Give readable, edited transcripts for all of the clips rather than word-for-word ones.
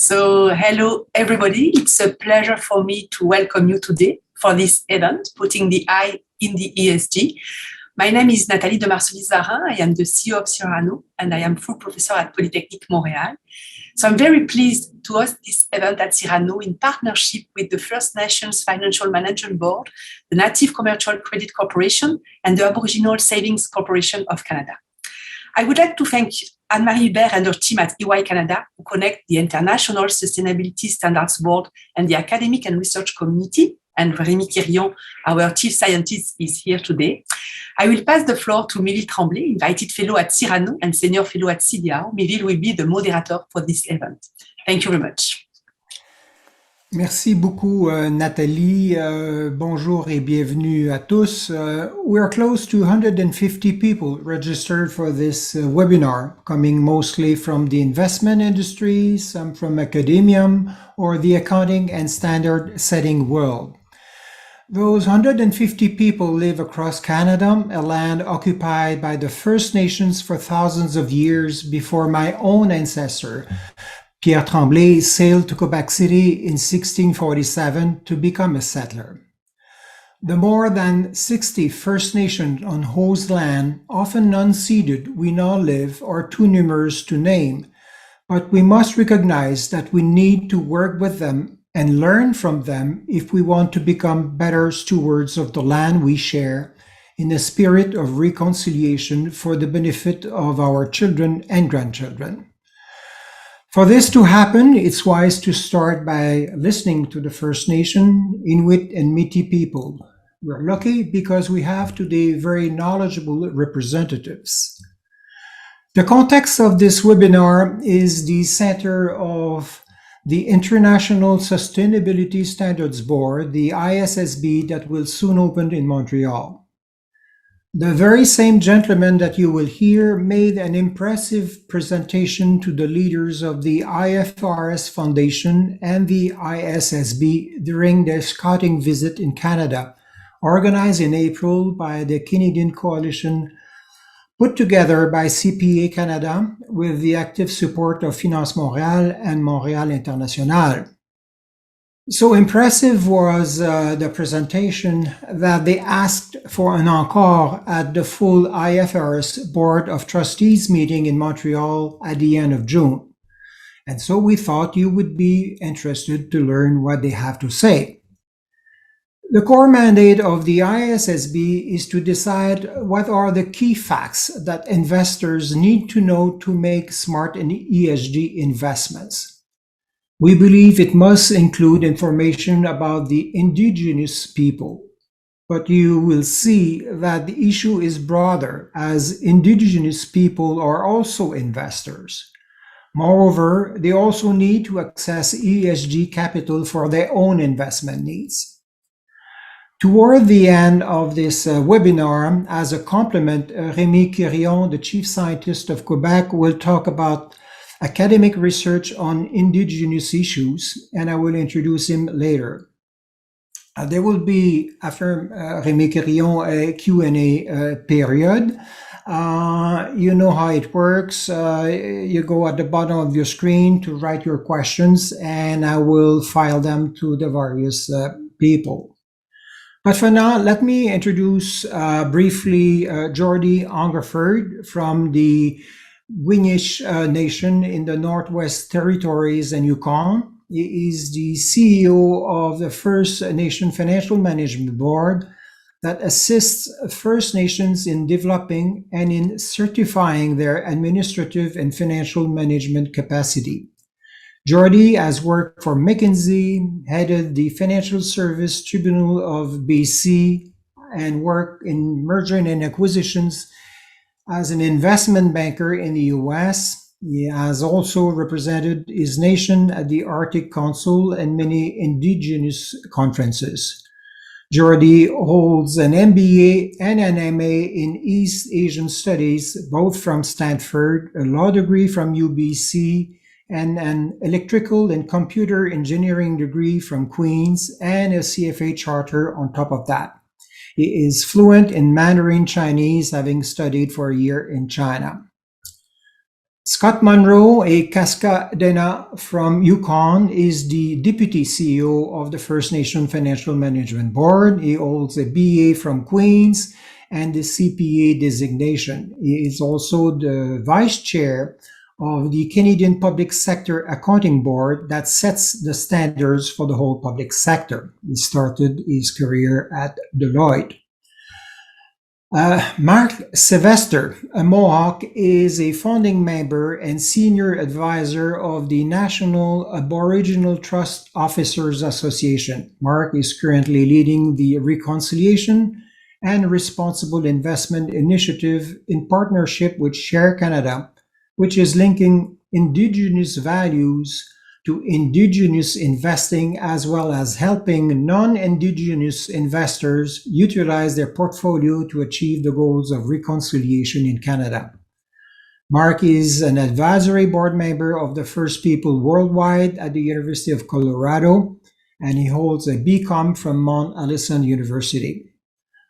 Hello, everybody. It's a pleasure for me to welcome you today for this event, Putting the Eye in the ESG. My name is Nathalie de Marcelis-Zarin. I am the CEO of Cyrano, and I am full professor at Polytechnique Montréal. So I'm very pleased to host this event at Cyrano in partnership with the First Nations Financial Management Board, the Native Commercial Credit Corporation, and the Aboriginal Savings Corporation of Canada. I would like to thank Anne-Marie Hubert and her team at EY Canada, who connect the International Sustainability Standards Board and the academic and research community, and Remy Quirion, our chief scientist, is here today. I will pass the floor to Méville Tremblay, invited fellow at Cyrano and senior fellow at CDAO. Méville will be the moderator for this event. Thank you very much. Merci beaucoup, Nathalie. Bonjour et bienvenue à tous. We are close to 150 people registered for this webinar, coming mostly from the investment industry, some from academia, or the accounting and standard setting world. Those 150 people live across Canada, a land occupied by the First Nations for thousands of years before my own ancestor, Pierre Tremblay, sailed to Quebec City in 1647 to become a settler. The more than 60 First Nations on whose land, often unceded, we now live are too numerous to name, but we must recognize that we need to work with them and learn from them if we want to become better stewards of the land we share in a spirit of reconciliation for the benefit of our children and grandchildren. For this to happen, it's wise to start by listening to the First Nation, Inuit, and Métis people. We're lucky because we have today very knowledgeable representatives. The context of this webinar is the center of the International Sustainability Standards Board, the Issb, that will soon open in Montreal. The very same gentleman that you will hear made an impressive presentation to the leaders of the IFRS Foundation and the Issb during their scouting visit in Canada, organized in April by the Canadian Coalition, put together by CPA Canada with the active support of Finance Montréal and Montréal International. So impressive was the presentation that they asked for an encore at the full IFRS Board of Trustees meeting in Montreal at the end of June. And so we thought you would be interested to learn what they have to say. The core mandate of the Issb is to decide what are the key facts that investors need to know to make smart and ESG investments. We believe it must include information about the Indigenous people, but you will see that the issue is broader, as Indigenous people are also investors. Moreover, they also need to access ESG capital for their own investment needs. Toward the end of this webinar, as a complement, Remy Quirion, the chief scientist of Quebec, will talk about academic research on Indigenous issues, and I will introduce him later. There will be, after Remy Quirion, a Q&A period. You know how it works. You go at the bottom of your screen to write your questions, and I will file them to the various people. But for now, let me introduce briefly Jordi Angerford from the Winnish Nation in the Northwest Territories and Yukon. He is the CEO of the First Nation Financial Management Board that assists First Nations in developing and in certifying their administrative and financial management capacity. Jordi has worked for McKinsey, headed the Financial Service Tribunal of BC, and worked in merger and acquisitions as an investment banker in the US. He has also represented his nation at the Arctic Council and many Indigenous conferences. Jordi holds an MBA and an MA in East Asian Studies, both from Stanford, a law degree from UBC, and an electrical and computer engineering degree from Queen's, and a CFA charter on top of that. He is fluent in Mandarin Chinese, having studied for a year in China. Scott Monroe, a Cascadena from Yukon, is the Deputy CEO of the First Nation Financial Management Board. He holds a BA from Queen's and the CPA designation. He is also the Vice Chair of the Canadian Public Sector Accounting Board that sets the standards for the whole public sector. He started his career at Deloitte. Mark Sylvester, a Mohawk, is a founding member and senior advisor of the National Aboriginal Trust Officers Association. Mark is currently leading the Reconciliation and Responsible Investment Initiative in partnership with Share Canada, which is linking Indigenous values to Indigenous investing, as well as helping non-Indigenous investors utilize their portfolio to achieve the goals of reconciliation in Canada. Mark is an advisory board member of the First People Worldwide at the University of Colorado, and he holds a BCom from Mount Allison University.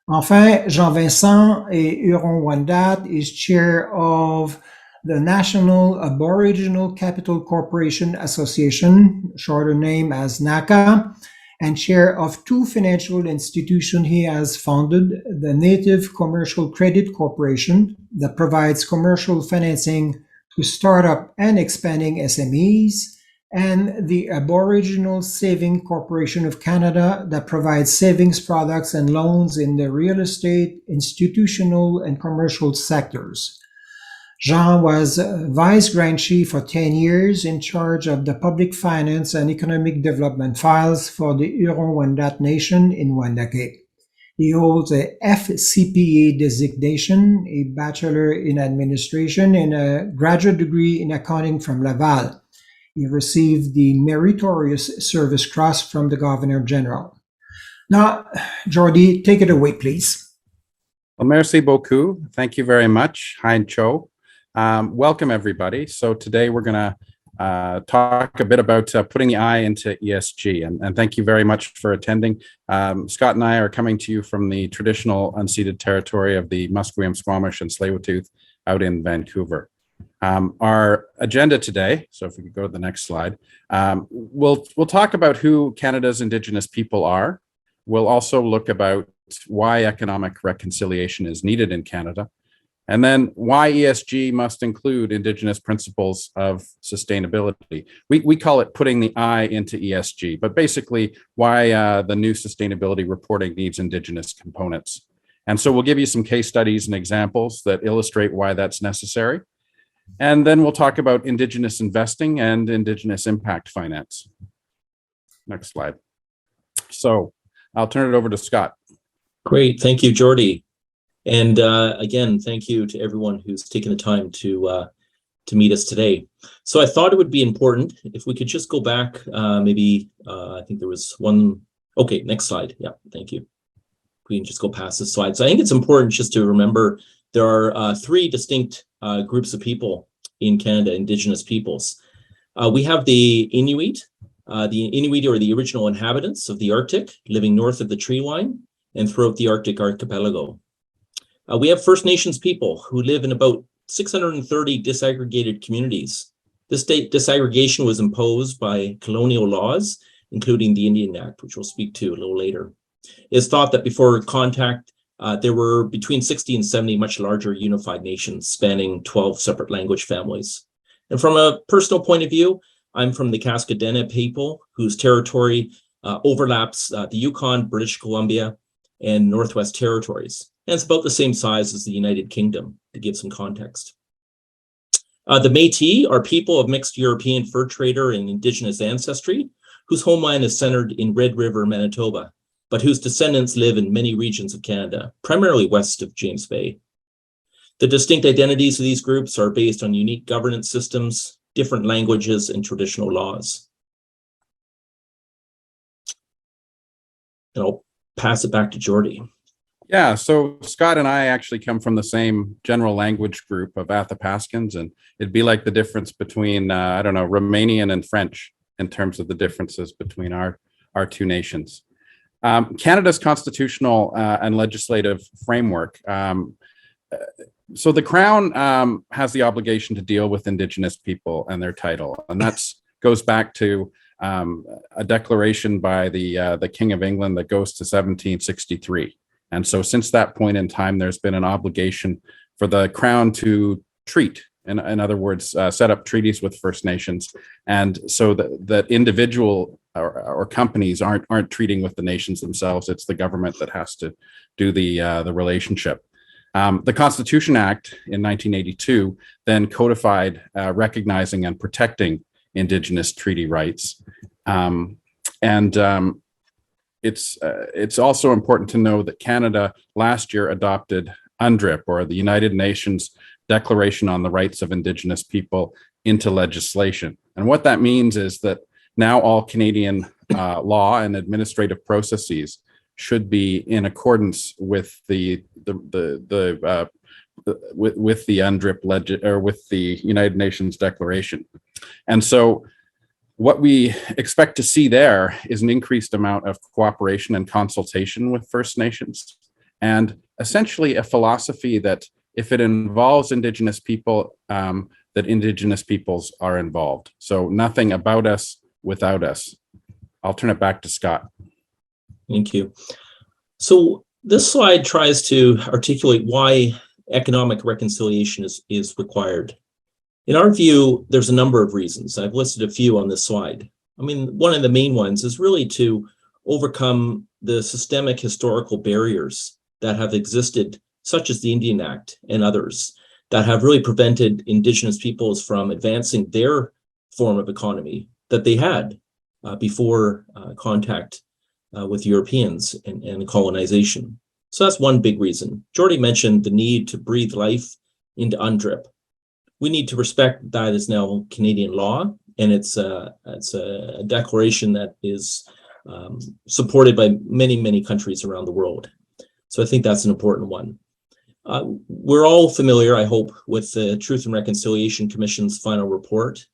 Enfin, Jean-Vincent Huron-Wendat is chair of the National Aboriginal Capital Corporation Association, shorter name as NACA, and chair of two financial institutions he has founded, the Native Commercial Credit Corporation that provides commercial financing to startup and expanding SMEs, and the Aboriginal Saving Corporation of Canada that provides savings products and loans in the real estate, institutional, and commercial sectors. Jean was Vice Grand Chief for 10 years in charge of the public finance and economic development files for the Huron-Wendat Nation in Wendake. He holds a FCPA designation, a Bachelor in Administration, and a graduate degree in accounting from Laval. He received the Meritorious Service Cross from the Governor General. Now, Jordi, take it away, please. Well, merci beaucoup. Thank you very much, Hein Cho. Welcome, everybody. So today we're going to talk a bit about putting the I into ESG. And thank you very much for attending. Scott and I are coming to you from the traditional unceded territory of the Musqueam, Squamish, and Tsleil-Waututh out in Vancouver. Our agenda today, so if we could go to the next slide, we'll talk about who Canada's Indigenous people are. We'll also look about why economic reconciliation is needed in Canada. And then why ESG must include Indigenous principles of sustainability. We call it putting the I into ESG, but basically why the new sustainability reporting needs Indigenous components. And so we'll give you some case studies and examples that illustrate why that's necessary. And then we'll talk about Indigenous investing and Indigenous impact finance. Next slide. So I'll turn it over to Scott. Great, thank you, Jordi. And again, thank you to everyone who's taken the time to meet us today. So I thought it would be important if we could just go back, I think there was one. Okay, next slide. Yeah, thank you. We can just go past this slide. So I think it's important just to remember there are three distinct groups of people in Canada, Indigenous peoples. We have the Inuit. The Inuit are the original inhabitants of the Arctic, living north of the tree line and throughout the Arctic archipelago. We have First Nations people who live in about 630 disaggregated communities. This disaggregation was imposed by colonial laws, including the Indian Act, which we'll speak to a little later. It's thought that before contact, there were between 60 and 70 much larger unified nations spanning 12 separate language families. And from a personal point of view, I'm from the Cascadena people, whose territory overlaps the Yukon, British Columbia, and Northwest Territories. And it's about the same size as the United Kingdom, to give some context. The Métis are people of mixed European fur trader and Indigenous ancestry, whose homeland is centered in Red River, Manitoba, but whose descendants live in many regions of Canada, primarily west of James Bay. The distinct identities of these groups are based on unique governance systems, different languages, and traditional laws. And I'll pass it back to Jordi. Yeah, so Scott and I actually come from the same general language group of Athapaskans, and it'd be like the difference between, Romanian and French in terms of the differences between our two nations. Canada's constitutional and legislative framework So the Crown has the obligation to deal with Indigenous people and their title, and that's goes back to a declaration by the King of England that goes to 1763. And so since that point in time, there's been an obligation for the Crown to treat, in other words, set up treaties with First Nations, and so that individual or companies aren't treating with the nations themselves. It's the government that has to do the relationship. The Constitution Act in 1982 then codified recognizing and protecting Indigenous treaty rights. It's also important to know that Canada last year adopted UNDRIP, or the United Nations Declaration on the Rights of Indigenous People, into legislation. And what that means is that now all Canadian law and administrative processes should be in accordance with the UNDRIP or with the United Nations Declaration. And so what we expect to see there is an increased amount of cooperation and consultation with First Nations, and essentially a philosophy that if it involves Indigenous people, that Indigenous peoples are involved. So nothing about us without us. I'll turn it back to Scott. Thank you. So this slide tries to articulate why economic reconciliation is required. In our view, there's a number of reasons. I've listed a few on this slide. I mean, one of the main ones is really to overcome the systemic historical barriers that have existed, such as the Indian Act and others, that have really prevented Indigenous peoples from advancing their form of economy that they had before contact with Europeans and colonization. So that's one big reason. Jordy mentioned the need to breathe life into UNDRIP. We need to respect that is now Canadian law, and it's a declaration that is supported by many, many countries around the world. So I think that's an important one. We're all familiar, I hope, with the Truth and Reconciliation Commission's final report.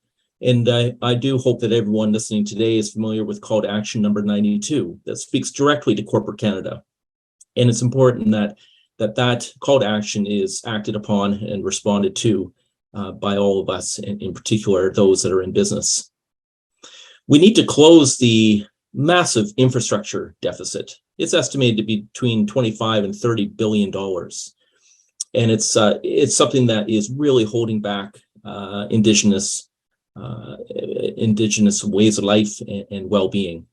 And I do hope that everyone listening today is familiar with call to action number 92 that speaks directly to corporate Canada. And it's important that call to action is acted upon and responded to by all of us, in particular, those that are in business. We need to close the massive infrastructure deficit. It's estimated to be between $25 and $30 billion. And it's something that is really holding back Indigenous ways of life and well-being.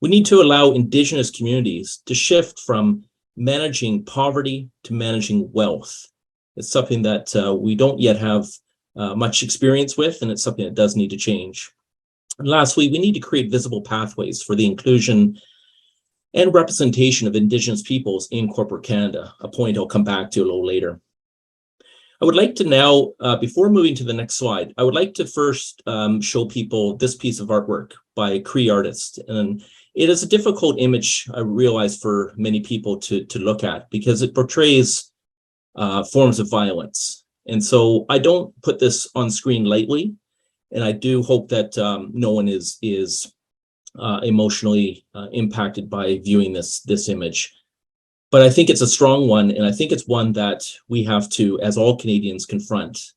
We need to allow Indigenous communities to shift from managing poverty to managing wealth. It's something that we don't yet have much experience with, and it's something that does need to change. And lastly, we need to create visible pathways for the inclusion and representation of Indigenous peoples in corporate Canada, a point I'll come back to a little later. I would like to now, before moving to the next slide, I would like to first show people this piece of artwork by a Cree artist. And it is a difficult image, I realize, for many people to look at because it portrays forms of violence. And so I don't put this on screen lightly, and I do hope that no one is emotionally impacted by viewing this image. But I think it's a strong one, and I think it's one that we have to, as all Canadians, confront.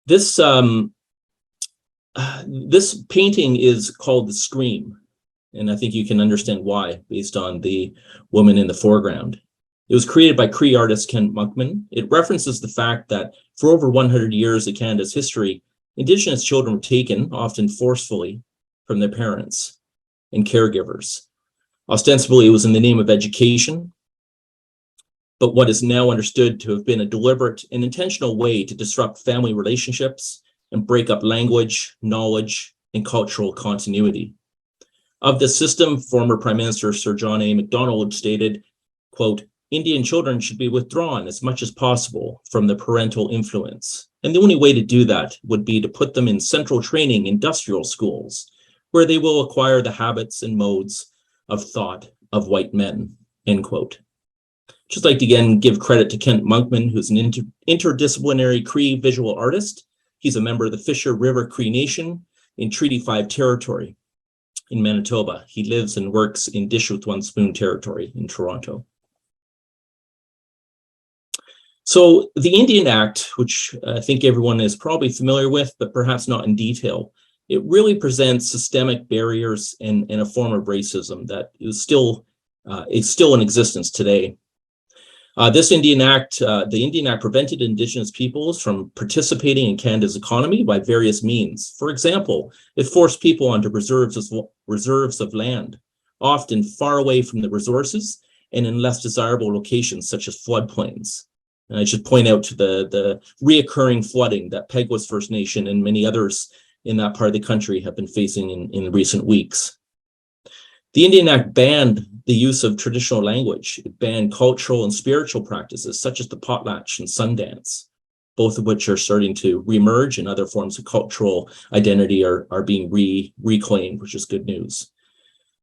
This painting is called The Scream, and I think you can understand why based on the woman in the foreground. It was created by Cree artist Kent Monkman. It references the fact that for over 100 years of Canada's history, Indigenous children were taken, often forcefully, from their parents and caregivers. Ostensibly, it was in the name of education, but what is now understood to have been a deliberate and intentional way to disrupt family relationships and break up language, knowledge, and cultural continuity. Of this system, former Prime Minister Sir John A. Macdonald stated, quote, Indian children should be withdrawn as much as possible from the parental influence. And the only way to do that would be to put them in central training industrial schools, where they will acquire the habits and modes of thought of white men, end quote. Just like to again give credit to Kent Monkman, who's an interdisciplinary Cree visual artist. He's a member of the Fisher River Cree Nation in Treaty 5 territory in Manitoba. He lives and works in Dish with One Spoon territory in Toronto. So the Indian Act, which I think everyone is probably familiar with, but perhaps not in detail, it really presents systemic barriers and a form of racism that is still in existence today. The Indian Act prevented Indigenous peoples from participating in Canada's economy by various means. For example, it forced people onto reserves of land, often far away from the resources and in less desirable locations such as floodplains. And I should point out to the reoccurring flooding that Peguis First Nation and many others in that part of the country have been facing in recent weeks. The Indian Act banned the use of traditional language. It banned cultural and spiritual practices such as the potlatch and sundance, both of which are starting to reemerge, and other forms of cultural identity are being reclaimed, which is good news.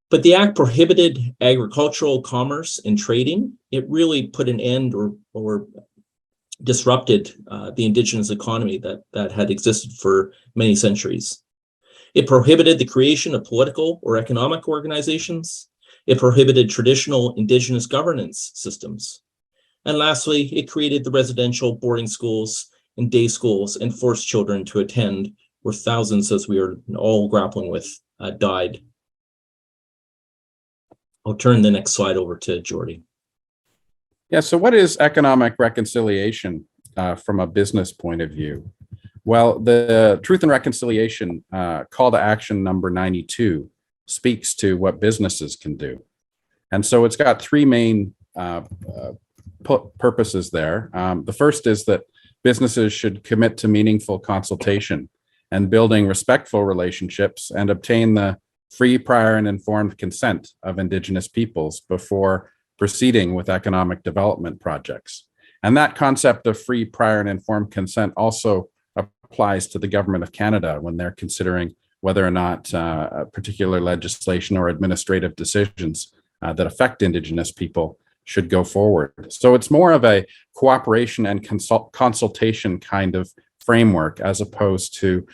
But the Act prohibited agricultural commerce and trading. It really put an end or disrupted the Indigenous economy that had existed for many centuries. It prohibited the creation of political or economic organizations. It prohibited traditional Indigenous governance systems. And lastly, it created the residential boarding schools and day schools and forced children to attend, where thousands, as we are all grappling with, died. I'll turn the next slide over to Jordy. Yeah, so what is economic reconciliation from a business point of view? Well, the Truth and Reconciliation call to action number 92 speaks to what businesses can do. And so it's got three main purposes there. The first is that businesses should commit to meaningful consultation and building respectful relationships and obtain the free, prior, and informed consent of Indigenous peoples before proceeding with economic development projects. And that concept of free, prior, and informed consent also applies to the Government of Canada when they're considering whether or not particular legislation or administrative decisions that affect Indigenous people should go forward. So it's more of a cooperation and consultation kind of framework, as opposed to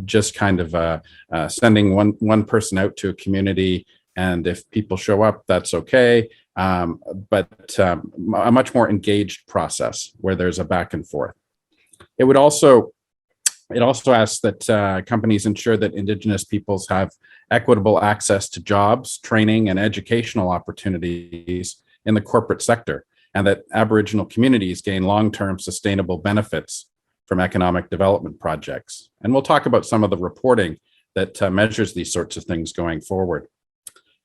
just kind of sending one person out to a community, and if people show up, that's okay. But a much more engaged process where there's a back and forth. It also asks that companies ensure that Indigenous peoples have equitable access to jobs, training, and educational opportunities in the corporate sector, and that Aboriginal communities gain long-term sustainable benefits from economic development projects. And we'll talk about some of the reporting that measures these sorts of things going forward.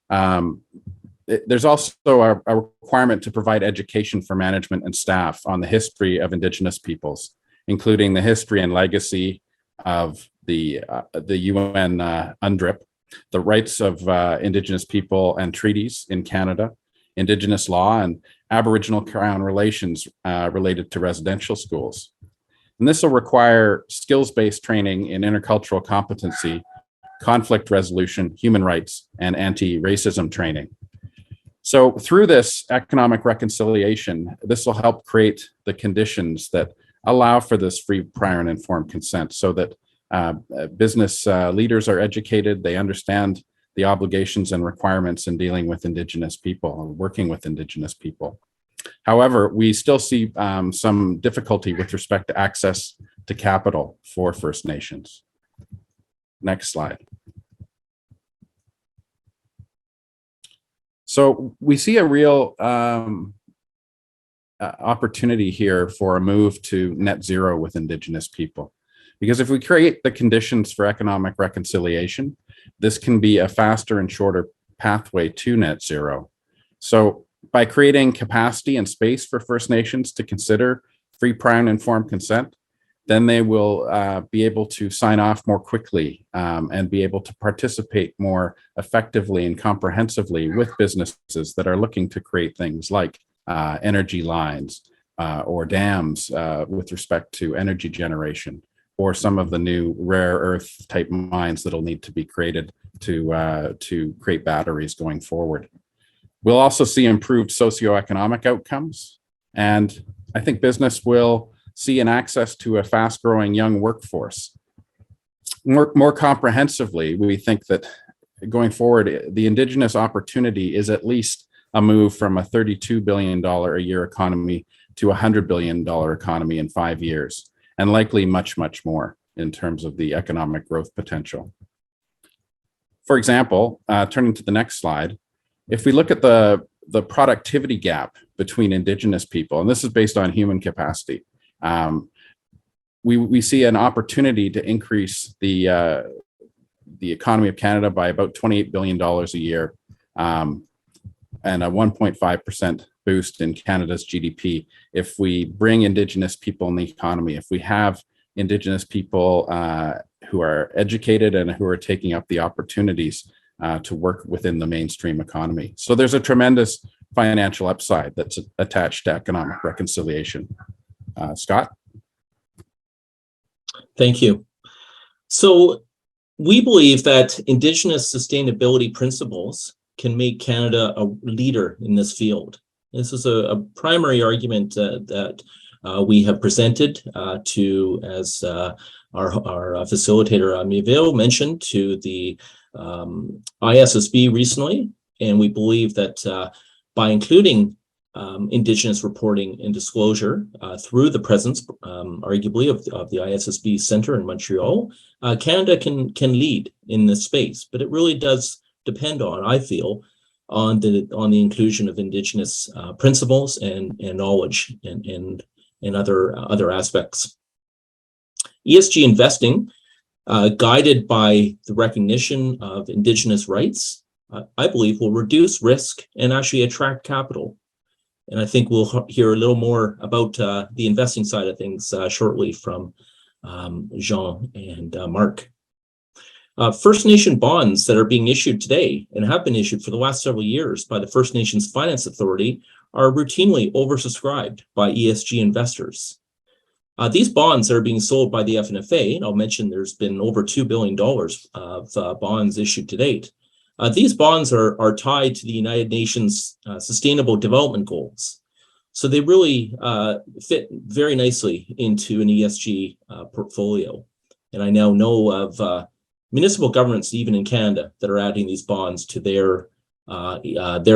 There's also a requirement to provide education for management and staff on the history of Indigenous peoples, including the history and legacy of the UN UNDRIP, the rights of Indigenous people and treaties in Canada, Indigenous law, and Aboriginal Crown relations related to residential schools. And this will require skills-based training in intercultural competency, conflict resolution, human rights, and anti-racism training. So through this economic reconciliation, this will help create the conditions that allow for this free, prior, and informed consent, so that business leaders are educated, they understand the obligations and requirements in dealing with Indigenous people and working with Indigenous people. However, we still see some difficulty with respect to access to capital for First Nations. Next slide. So we see a real opportunity here for a move to net zero with Indigenous people. Because if we create the conditions for economic reconciliation, this can be a faster and shorter pathway to net zero. So by creating capacity and space for First Nations to consider free, prior, and informed consent, then they will be able to sign off more quickly and be able to participate more effectively and comprehensively with businesses that are looking to create things like energy lines or dams with respect to energy generation, or some of the new rare earth type mines that'll need to be created to create batteries going forward. We'll also see improved socioeconomic outcomes, and I think business will see an access to a fast-growing young workforce. More comprehensively, we think that going forward, the Indigenous opportunity is at least a move from a $32 billion a year economy to $100 billion economy in 5 years, and likely much, much more in terms of the economic growth potential. For example, turning to the next slide, if we look at the productivity gap between Indigenous people, and this is based on human capacity, we see an opportunity to increase the economy of Canada by about $28 billion a year, and a 1.5% boost in Canada's GDP if we bring Indigenous people in the economy, if we have Indigenous people who are educated and who are taking up the opportunities to work within the mainstream economy. So there's a tremendous financial upside that's attached to economic reconciliation. Scott? Thank you. So we believe that Indigenous sustainability principles can make Canada a leader in this field. This is a primary argument that we have presented to, as our facilitator Miville mentioned, to the Issb recently, and we believe that by including Indigenous reporting and disclosure through the presence, arguably, of the Issb Center in Montreal, Canada can lead in this space. But it really does depend on, I feel, on the inclusion of Indigenous principles and knowledge and other aspects. ESG investing, guided by the recognition of Indigenous rights, I believe will reduce risk and actually attract capital. And I think we'll hear a little more about the investing side of things shortly from Jean and Mark. First Nation bonds that are being issued today and have been issued for the last several years by the First Nations Finance Authority are routinely oversubscribed by ESG investors. These bonds that are being sold by the FNFA, and I'll mention there's been over $2 billion of bonds issued to date. These bonds are tied to the United Nations Sustainable Development Goals. So they really fit very nicely into an ESG portfolio. And I now know of municipal governments, even in Canada, that are adding these bonds to their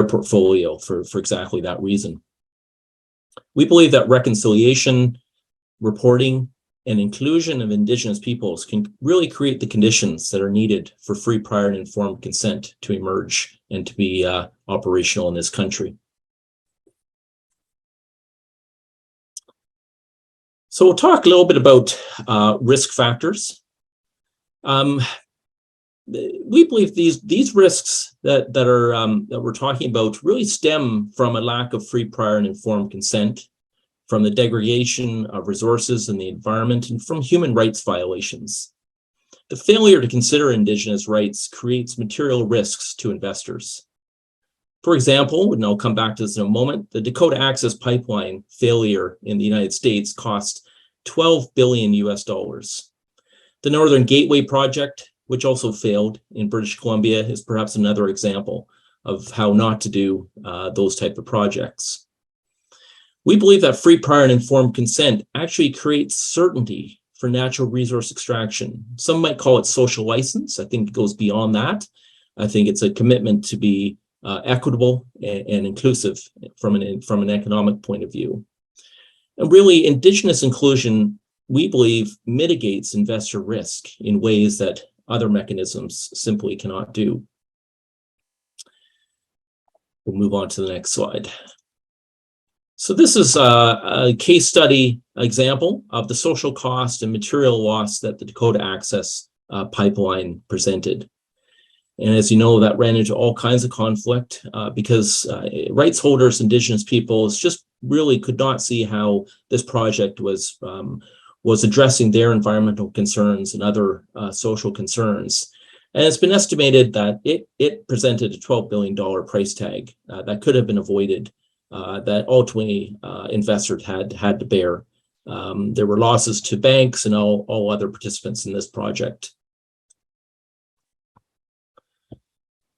portfolio for exactly that reason. We believe that reconciliation, reporting, and inclusion of Indigenous peoples can really create the conditions that are needed for free, prior, and informed consent to emerge and to be operational in this country. So we'll talk a little bit about risk factors. We believe these risks that we're talking about really stem from a lack of free, prior, and informed consent, from the degradation of resources and the environment, and from human rights violations. The failure to consider Indigenous rights creates material risks to investors. For example, and I'll come back to this in a moment, the Dakota Access Pipeline failure in the United States cost $12 billion US. The Northern Gateway project, which also failed in British Columbia, is perhaps another example of how not to do those type of projects. We believe that free, prior, and informed consent actually creates certainty for natural resource extraction. Some might call it social license. I think it goes beyond that. I think it's a commitment to be equitable and inclusive from an economic point of view. And really, Indigenous inclusion, we believe, mitigates investor risk in ways that other mechanisms simply cannot do. We'll move on to the next slide. So this is a case study example of the social cost and material loss that the Dakota Access Pipeline presented. And as you know, that ran into all kinds of conflict because rights holders, Indigenous peoples, just really could not see how this project was addressing their environmental concerns and other social concerns. And it's been estimated that it presented a $12 billion price tag that could have been avoided, that ultimately investors had to bear. There were losses to banks and all other participants in this project.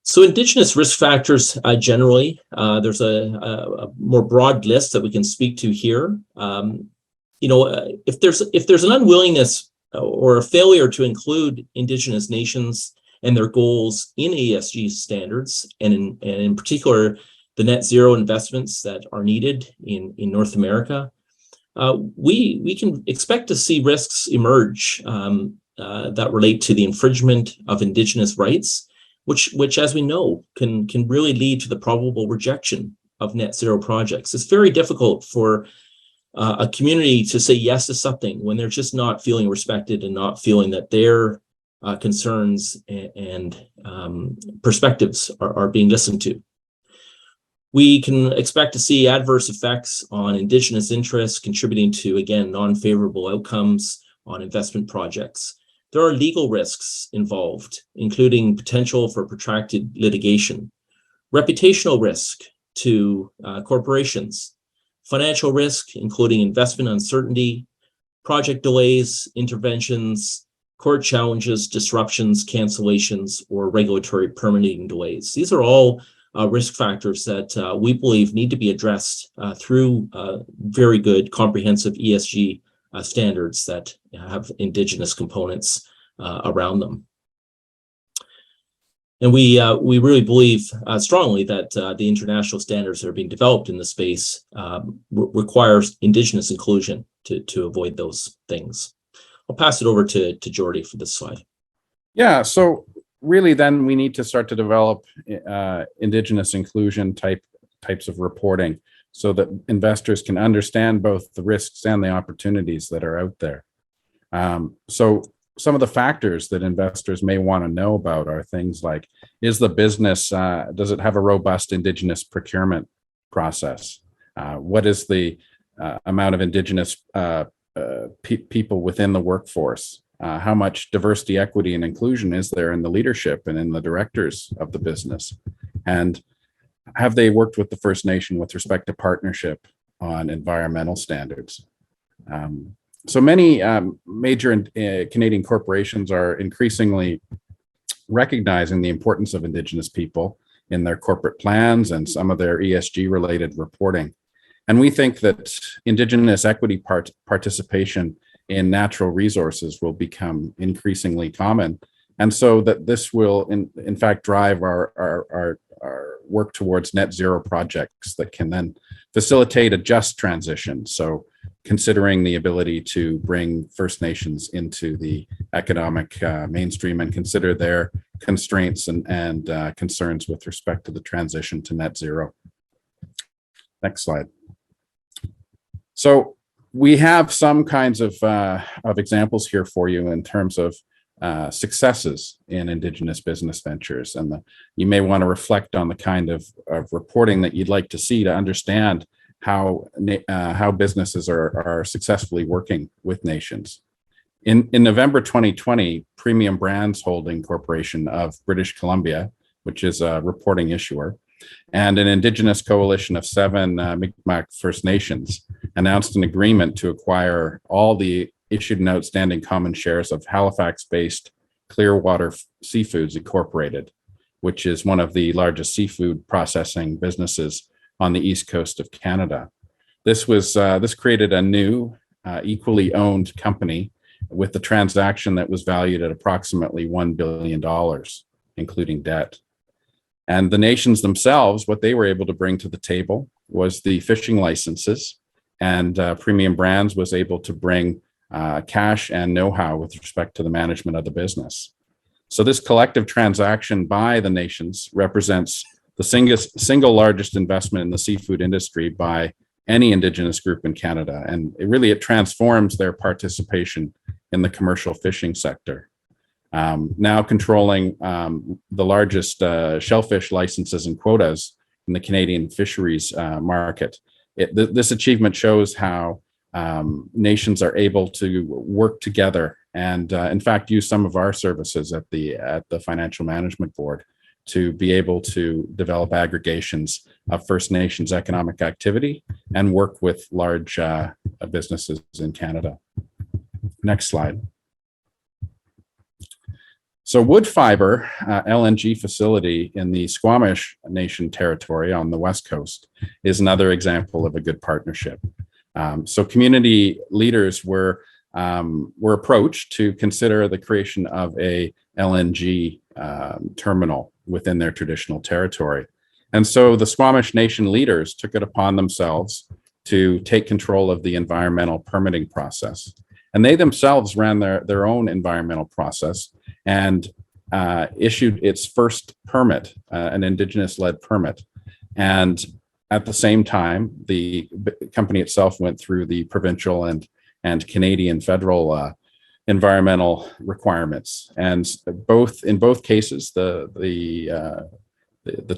So Indigenous risk factors generally, there's a more broad list that we can speak to here. If there's an unwillingness or a failure to include Indigenous nations and their goals in ESG standards, and in particular the net zero investments that are needed in North America, we can expect to see risks emerge that relate to the infringement of Indigenous rights, which as we know, can really lead to the probable rejection of net zero projects. It's very difficult for a community to say yes to something when they're just not feeling respected and not feeling that their concerns and perspectives are being listened to. We can expect to see adverse effects on Indigenous interests, contributing to, again, non-favorable outcomes on investment projects. There are legal risks involved, including potential for protracted litigation, reputational risk to corporations, financial risk, including investment uncertainty, project delays, interventions, court challenges, disruptions, cancellations, or regulatory permitting delays. These are all risk factors that we believe need to be addressed through very good comprehensive ESG standards that have Indigenous components around them. And we really believe strongly that the international standards that are being developed in the space requires Indigenous inclusion to avoid those things. I'll pass it over to Jordy for this slide. Yeah, so really then we need to start to develop Indigenous inclusion types of reporting so that investors can understand both the risks and the opportunities that are out there. So some of the factors that investors may want to know about are things like, is the business, does it have a robust Indigenous procurement process? What is the amount of Indigenous people within the workforce? How much diversity, equity, and inclusion is there in the leadership and in the directors of the business? And have they worked with the First Nation with respect to partnership on environmental standards? So many major Canadian corporations are increasingly recognizing the importance of Indigenous people in their corporate plans and some of their ESG related reporting. And we think that Indigenous equity participation in natural resources will become increasingly common. And so that this will in fact drive our work towards net zero projects that can then facilitate a just transition. So considering the ability to bring First Nations into the economic mainstream and consider their constraints and concerns with respect to the transition to net zero. Next slide. So we have some kinds of examples here for you in terms of successes in Indigenous business ventures. And you may want to reflect on the kind of reporting that you'd like to see to understand how businesses are successfully working with nations. In November 2020, Premium Brands Holding Corporation of British Columbia, which is a reporting issuer, and an Indigenous coalition of 7 Mi'kmaq First Nations announced an agreement to acquire all the issued and outstanding common shares of Halifax-based Clearwater Seafoods Incorporated, which is one of the largest seafood processing businesses on the east coast of Canada. This created a new equally owned company with the transaction that was valued at approximately $1 billion, including debt. And the nations themselves, what they were able to bring to the table was the fishing licenses, and Premium Brands was able to bring cash and know-how with respect to the management of the business. So this collective transaction by the nations represents the single largest investment in the seafood industry by any Indigenous group in Canada. And it transforms their participation in the commercial fishing sector. Now controlling the largest shellfish licenses and quotas in the Canadian fisheries market. This achievement shows how nations are able to work together and in fact use some of our services at the Financial Management Board to be able to develop aggregations of First Nations economic activity and work with large businesses in Canada. Next slide. So wood fiber LNG facility in the Squamish Nation territory on the West Coast is another example of a good partnership. So community leaders were approached to consider the creation of a LNG terminal within their traditional territory. And so the Squamish Nation leaders took it upon themselves to take control of the environmental permitting process. And they themselves ran their own environmental process and issued its first permit, an Indigenous-led permit. And at the same time, the company itself went through the provincial and Canadian federal environmental requirements. And in both cases, the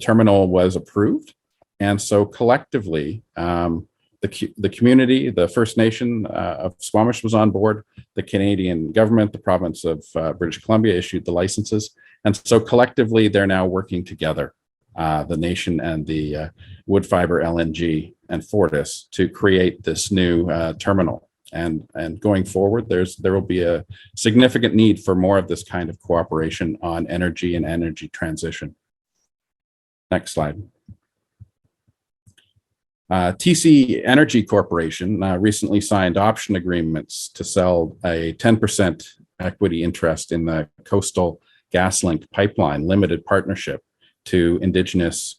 terminal was approved. And so collectively, the community, the First Nation of Squamish was on board, the Canadian government, the province of British Columbia issued the licenses. And so collectively, they're now working together, the nation and the Woodfibre LNG and Fortis, to create this new terminal. And going forward, there will be a significant need for more of this kind of cooperation on energy and energy transition. Next slide. TC Energy Corporation recently signed option agreements to sell a 10% equity interest in the Coastal GasLink Pipeline Limited Partnership to Indigenous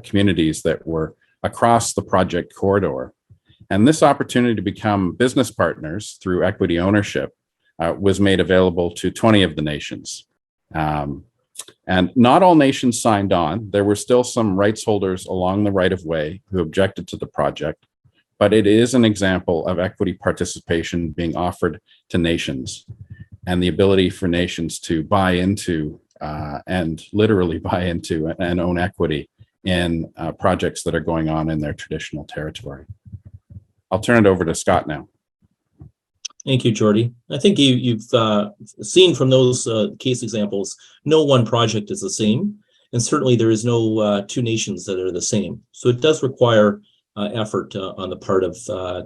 communities that were across the project corridor. And this opportunity to become business partners through equity ownership was made available to 20 of the nations. And not all nations signed on. There were still some rights holders along the right of way who objected to the project, but it is an example of equity participation being offered to nations and the ability for nations to buy into and literally buy into and own equity in projects that are going on in their traditional territory. I'll turn it over to Scott now. Thank you, Jordy. I think you've seen from those case examples, no one project is the same, and certainly there is no two nations that are the same. So it does require effort on the part of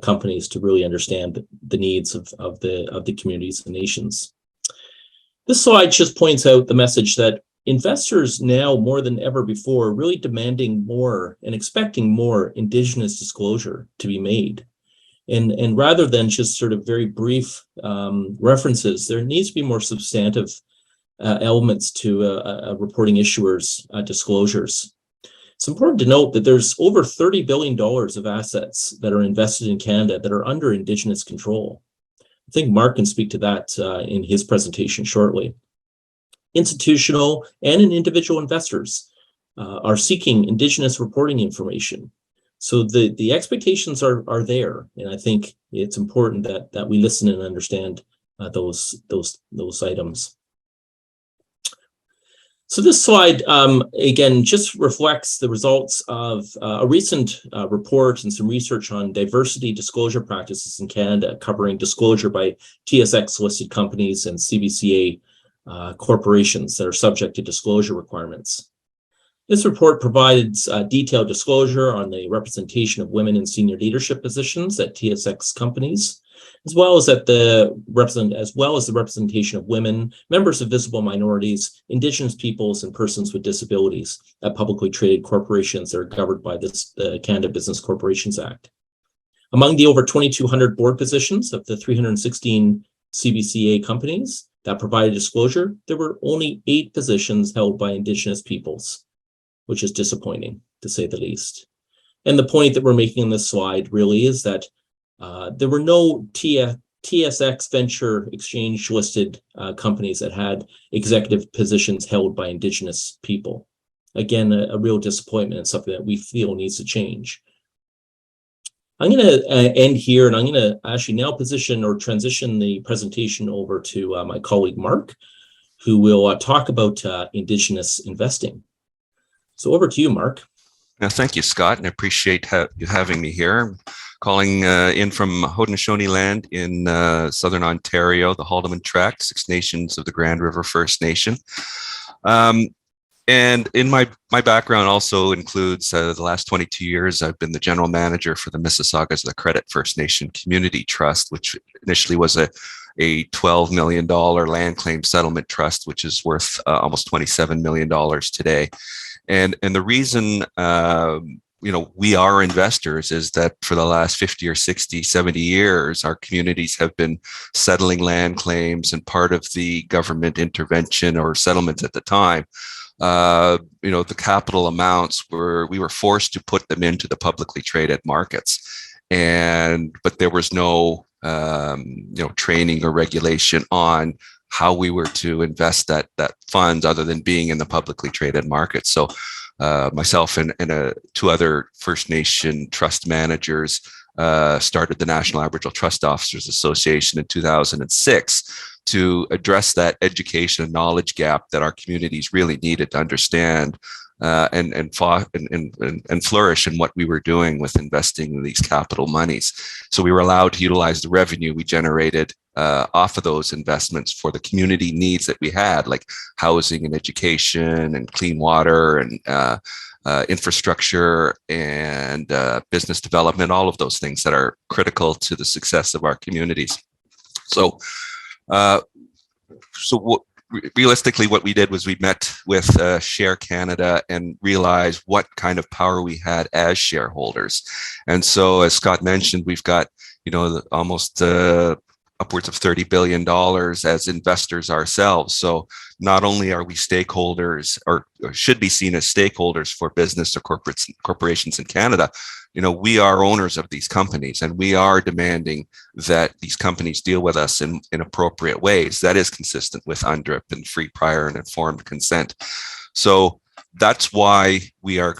companies to really understand the needs of the communities and nations. This slide just points out the message that investors now more than ever before are really demanding more and expecting more Indigenous disclosure to be made. And rather than just sort of very brief references, there needs to be more substantive elements to a reporting issuer's disclosures. It's important to note that there's over $30 billion of assets that are invested in Canada that are under Indigenous control. I think Mark can speak to that in his presentation shortly. Institutional and individual investors are seeking Indigenous reporting information. So the expectations are there, and I think it's important that we listen and understand those items. So this slide, again, just reflects the results of a recent report and some research on diversity disclosure practices in Canada, covering disclosure by TSX-listed companies and CBCA corporations that are subject to disclosure requirements. This report provides detailed disclosure on the representation of women in senior leadership positions at TSX companies, as well as the representation of women, members of visible minorities, Indigenous peoples, and persons with disabilities at publicly traded corporations that are governed by the Canada Business Corporations Act. Among the over 2,200 board positions of the 316 CBCA companies that provided disclosure, there were only 8 positions held by Indigenous peoples, which is disappointing, to say the least. And the point that we're making in this slide really is that there were no TSX Venture Exchange listed companies that had executive positions held by Indigenous people. Again, a real disappointment and something that we feel needs to change. I'm going to end here, and I'm going to actually now transition the presentation over to my colleague, Mark, who will talk about Indigenous investing. So over to you, Mark. Thank you, Scott, and I appreciate you having me here. I'm calling in from Haudenosaunee land in southern Ontario, the Haldimand Tract, 6 Nations of the Grand River First Nation. And in my background also includes the last 22 years, I've been the general manager for the Mississaugas of the Credit First Nation Community Trust, which initially was a $12 million land claim settlement trust, which is worth almost $27 million today. And the reason, we are investors is that for the last 50 or 60, 70 years, our communities have been settling land claims, and part of the government intervention or settlements at the time the capital amounts we were forced to put them into the publicly traded markets, but there was no training or regulation on how we were to invest that funds other than being in the publicly traded market. So myself and two other First Nation trust managers started the National Aboriginal Trust Officers Association in 2006 to address that education and knowledge gap that our communities really needed to understand and flourish in what we were doing with investing in these capital monies. So we were allowed to utilize the revenue we generated off of those investments for the community needs that we had, like housing and education and clean water and infrastructure and business development, all of those things that are critical to the success of our communities. So realistically, what we did was we met with Share Canada and realized what kind of power we had as shareholders. And so, as Scott mentioned, we've got almost upwards of $30 billion as investors ourselves. So not only are we stakeholders or should be seen as stakeholders for business or corporations in Canada, we are owners of these companies, and we are demanding that these companies deal with us in appropriate ways that is consistent with UNDRIP and free, prior, and informed consent. So that's why we are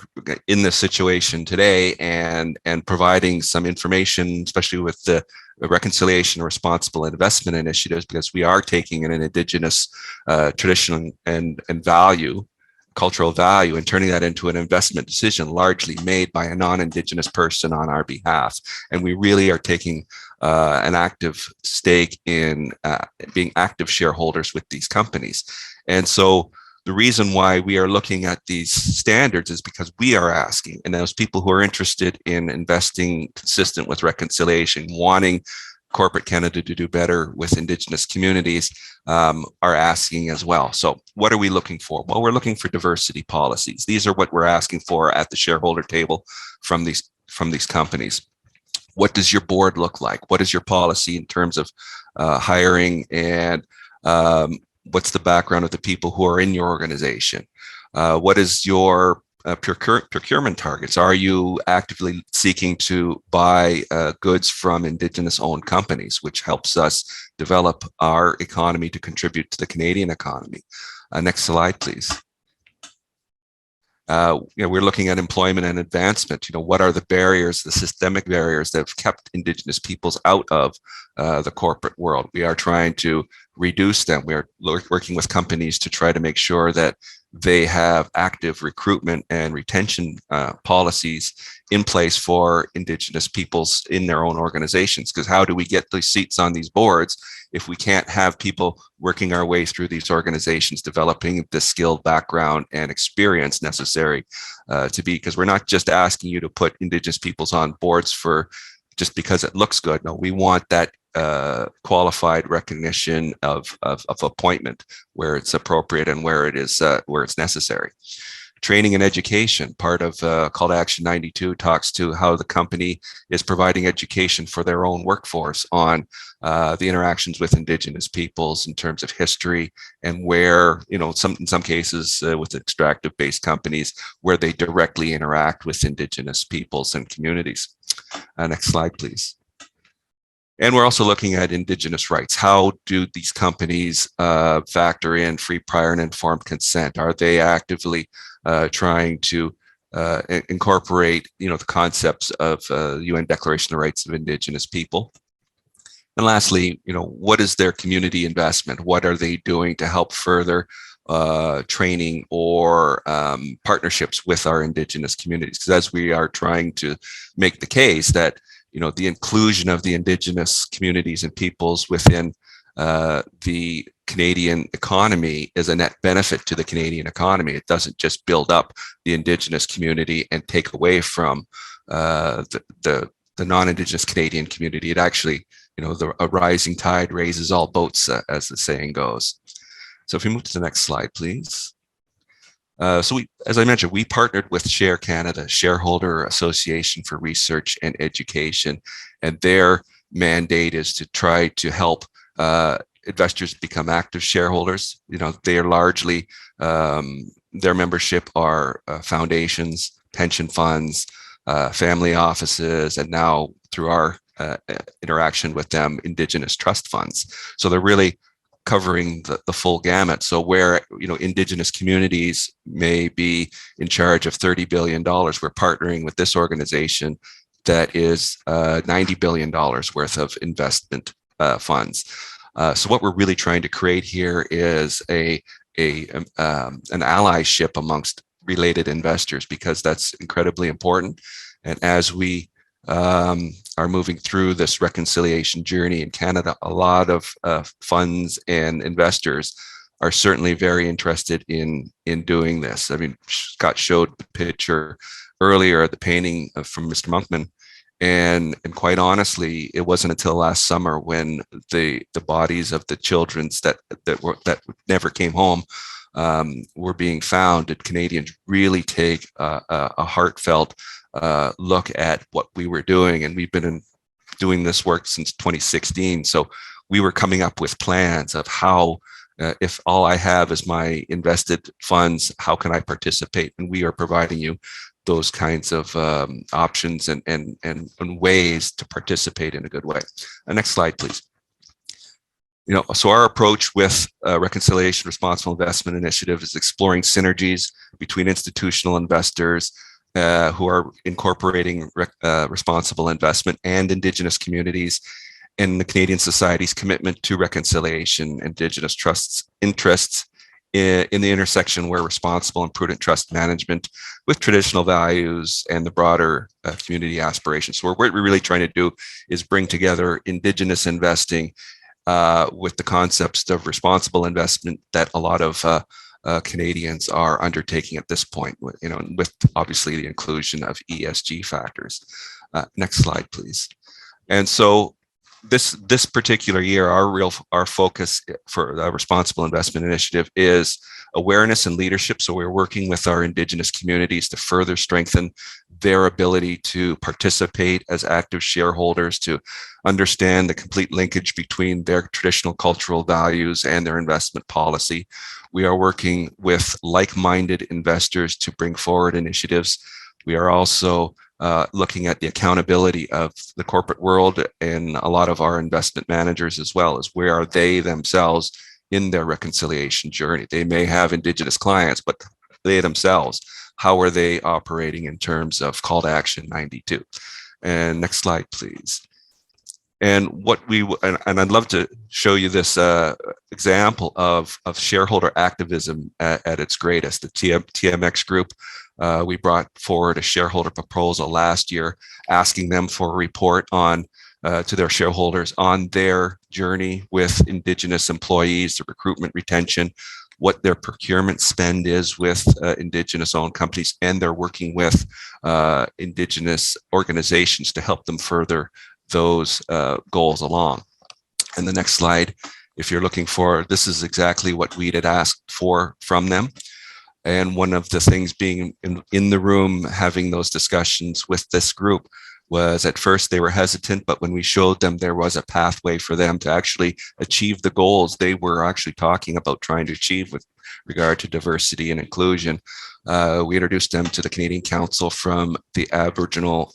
in this situation today and providing some information, especially with the reconciliation and responsible investment initiatives, because we are taking an Indigenous tradition and value, cultural value, and turning that into an investment decision largely made by a non-Indigenous person on our behalf. And we really are taking an active stake in being active shareholders with these companies. And so the reason why we are looking at these standards is because we are asking, and those people who are interested in investing consistent with reconciliation, wanting corporate Canada to do better with Indigenous communities, are asking as well. So what are we looking for? Well, we're looking for diversity policies. These are what we're asking for at the shareholder table from these companies. What does your board look like? What is your policy in terms of hiring, and what's the background of the people who are in your organization? What is your procurement targets? Are you actively seeking to buy goods from Indigenous-owned companies, which helps us develop our economy to contribute to the Canadian economy? Next slide, please. We're looking at employment and advancement. What are the barriers, the systemic barriers that have kept Indigenous peoples out of the corporate world? We are trying to reduce them. We are working with companies to try to make sure that they have active recruitment and retention policies in place for Indigenous peoples in their own organizations. Because how do we get these seats on these boards if we can't have people working our way through these organizations, developing the skilled background and experience necessary to be? Because we're not just asking you to put Indigenous peoples on boards for just because it looks good. No, we want that qualified recognition of appointment where it's appropriate and where it's necessary. Training and education, part of Call to Action 92 talks to how the company is providing education for their own workforce on the interactions with Indigenous peoples in terms of history, and where, in some cases with extractive-based companies, where they directly interact with Indigenous peoples and communities. Next slide, please. And we're also looking at Indigenous rights. How do these companies factor in free, prior, and informed consent? Are they actively trying to incorporate, the concepts of UN Declaration of the Rights of Indigenous People? And lastly, what is their community investment? What are they doing to help further training or partnerships with our Indigenous communities? Because as we are trying to make the case that the inclusion of the Indigenous communities and peoples within the Canadian economy is a net benefit to the Canadian economy. It doesn't just build up the Indigenous community and take away from the non-Indigenous Canadian community. It actually, a rising tide raises all boats, as the saying goes. So if we move to the next slide, please. So as I mentioned, we partnered with Share Canada, Shareholder Association for Research and Education, and their mandate is to try to help investors become active shareholders. They are largely their membership are foundations, pension funds, family offices, and now through our interaction with them, Indigenous trust funds. So they're really covering the full gamut. So where Indigenous communities may be in charge of $30 billion, we're partnering with this organization that is $90 billion worth of investment funds. So what we're really trying to create here is an allyship amongst related investors, because that's incredibly important. And as we are moving through this reconciliation journey in Canada, a lot of funds and investors are certainly very interested in doing this. I mean, Scott showed the picture earlier, the painting from Mr. Monkman, and quite honestly, it wasn't until last summer when the bodies of the children that never came home were being found did Canadians really take a heartfelt look at what we were doing. And we've been doing this work since 2016. So we were coming up with plans of how, if all I have is my invested funds, how can I participate? And we are providing you those kinds of options and ways to participate in a good way. Next slide, please. So our approach with Reconciliation Responsible Investment Initiative is exploring synergies between institutional investors who are incorporating responsible investment and Indigenous communities, and the Canadian society's commitment to reconciliation, Indigenous trusts' interests in the intersection where responsible and prudent trust management with traditional values and the broader community aspirations. So what we're really trying to do is bring together Indigenous investing with the concepts of responsible investment that a lot of Canadians are undertaking at this point, with obviously the inclusion of ESG factors. Next slide, please. And so this particular year, our focus for the Responsible Investment Initiative is awareness and leadership. So we're working with our Indigenous communities to further strengthen their ability to participate as active shareholders, to understand the complete linkage between their traditional cultural values and their investment policy. We are working with like-minded investors to bring forward initiatives. We are also looking at the accountability of the corporate world and a lot of our investment managers, as well as where are they themselves in their reconciliation journey. They may have Indigenous clients, but they themselves, how are they operating in terms of call to action 92? And next slide, please. And I'd love to show you this example of shareholder activism at its greatest. The TMX group, we brought forward a shareholder proposal last year, asking them for a report on to their shareholders on their journey with Indigenous employees, the recruitment, retention, what their procurement spend is with Indigenous-owned companies, and they're working with Indigenous organizations to help them further those goals along. And the next slide, if you're looking for, this is exactly what we had asked for from them. And one of the things being in the room, having those discussions with this group, was at first they were hesitant, but when we showed them there was a pathway for them to actually achieve the goals they were actually talking about trying to achieve with regard to diversity and inclusion, we introduced them to the Canadian Council for Aboriginal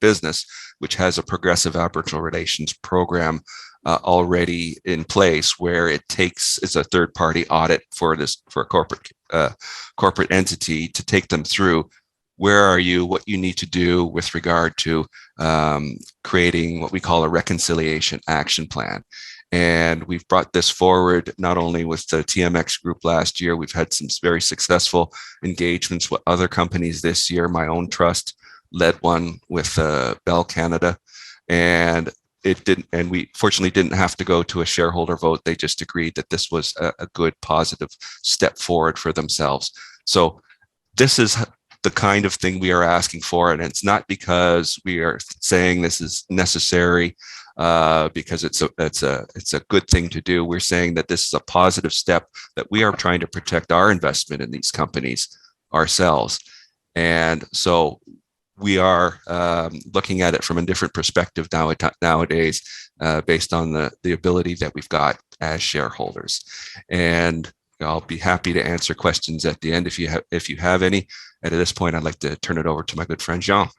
Business, which has a progressive Aboriginal relations program already in place, where it's a third-party audit for a corporate entity to take them through. Where are you? What you need to do with regard to creating what we call a reconciliation action plan. And we've brought this forward not only with the TMX group last year, we've had some very successful engagements with other companies this year. My own trust led one with Bell Canada, and we fortunately didn't have to go to a shareholder vote. They just agreed that this was a good, positive step forward for themselves. So this is the kind of thing we are asking for, and it's not because we are saying this is necessary because it's a good thing to do. We're saying that this is a positive step, that we are trying to protect our investment in these companies ourselves. And so we are looking at it from a different perspective nowadays based on the ability that we've got as shareholders. And I'll be happy to answer questions at the end if you have any. And at this point, I'd like to turn it over to my good friend Jean.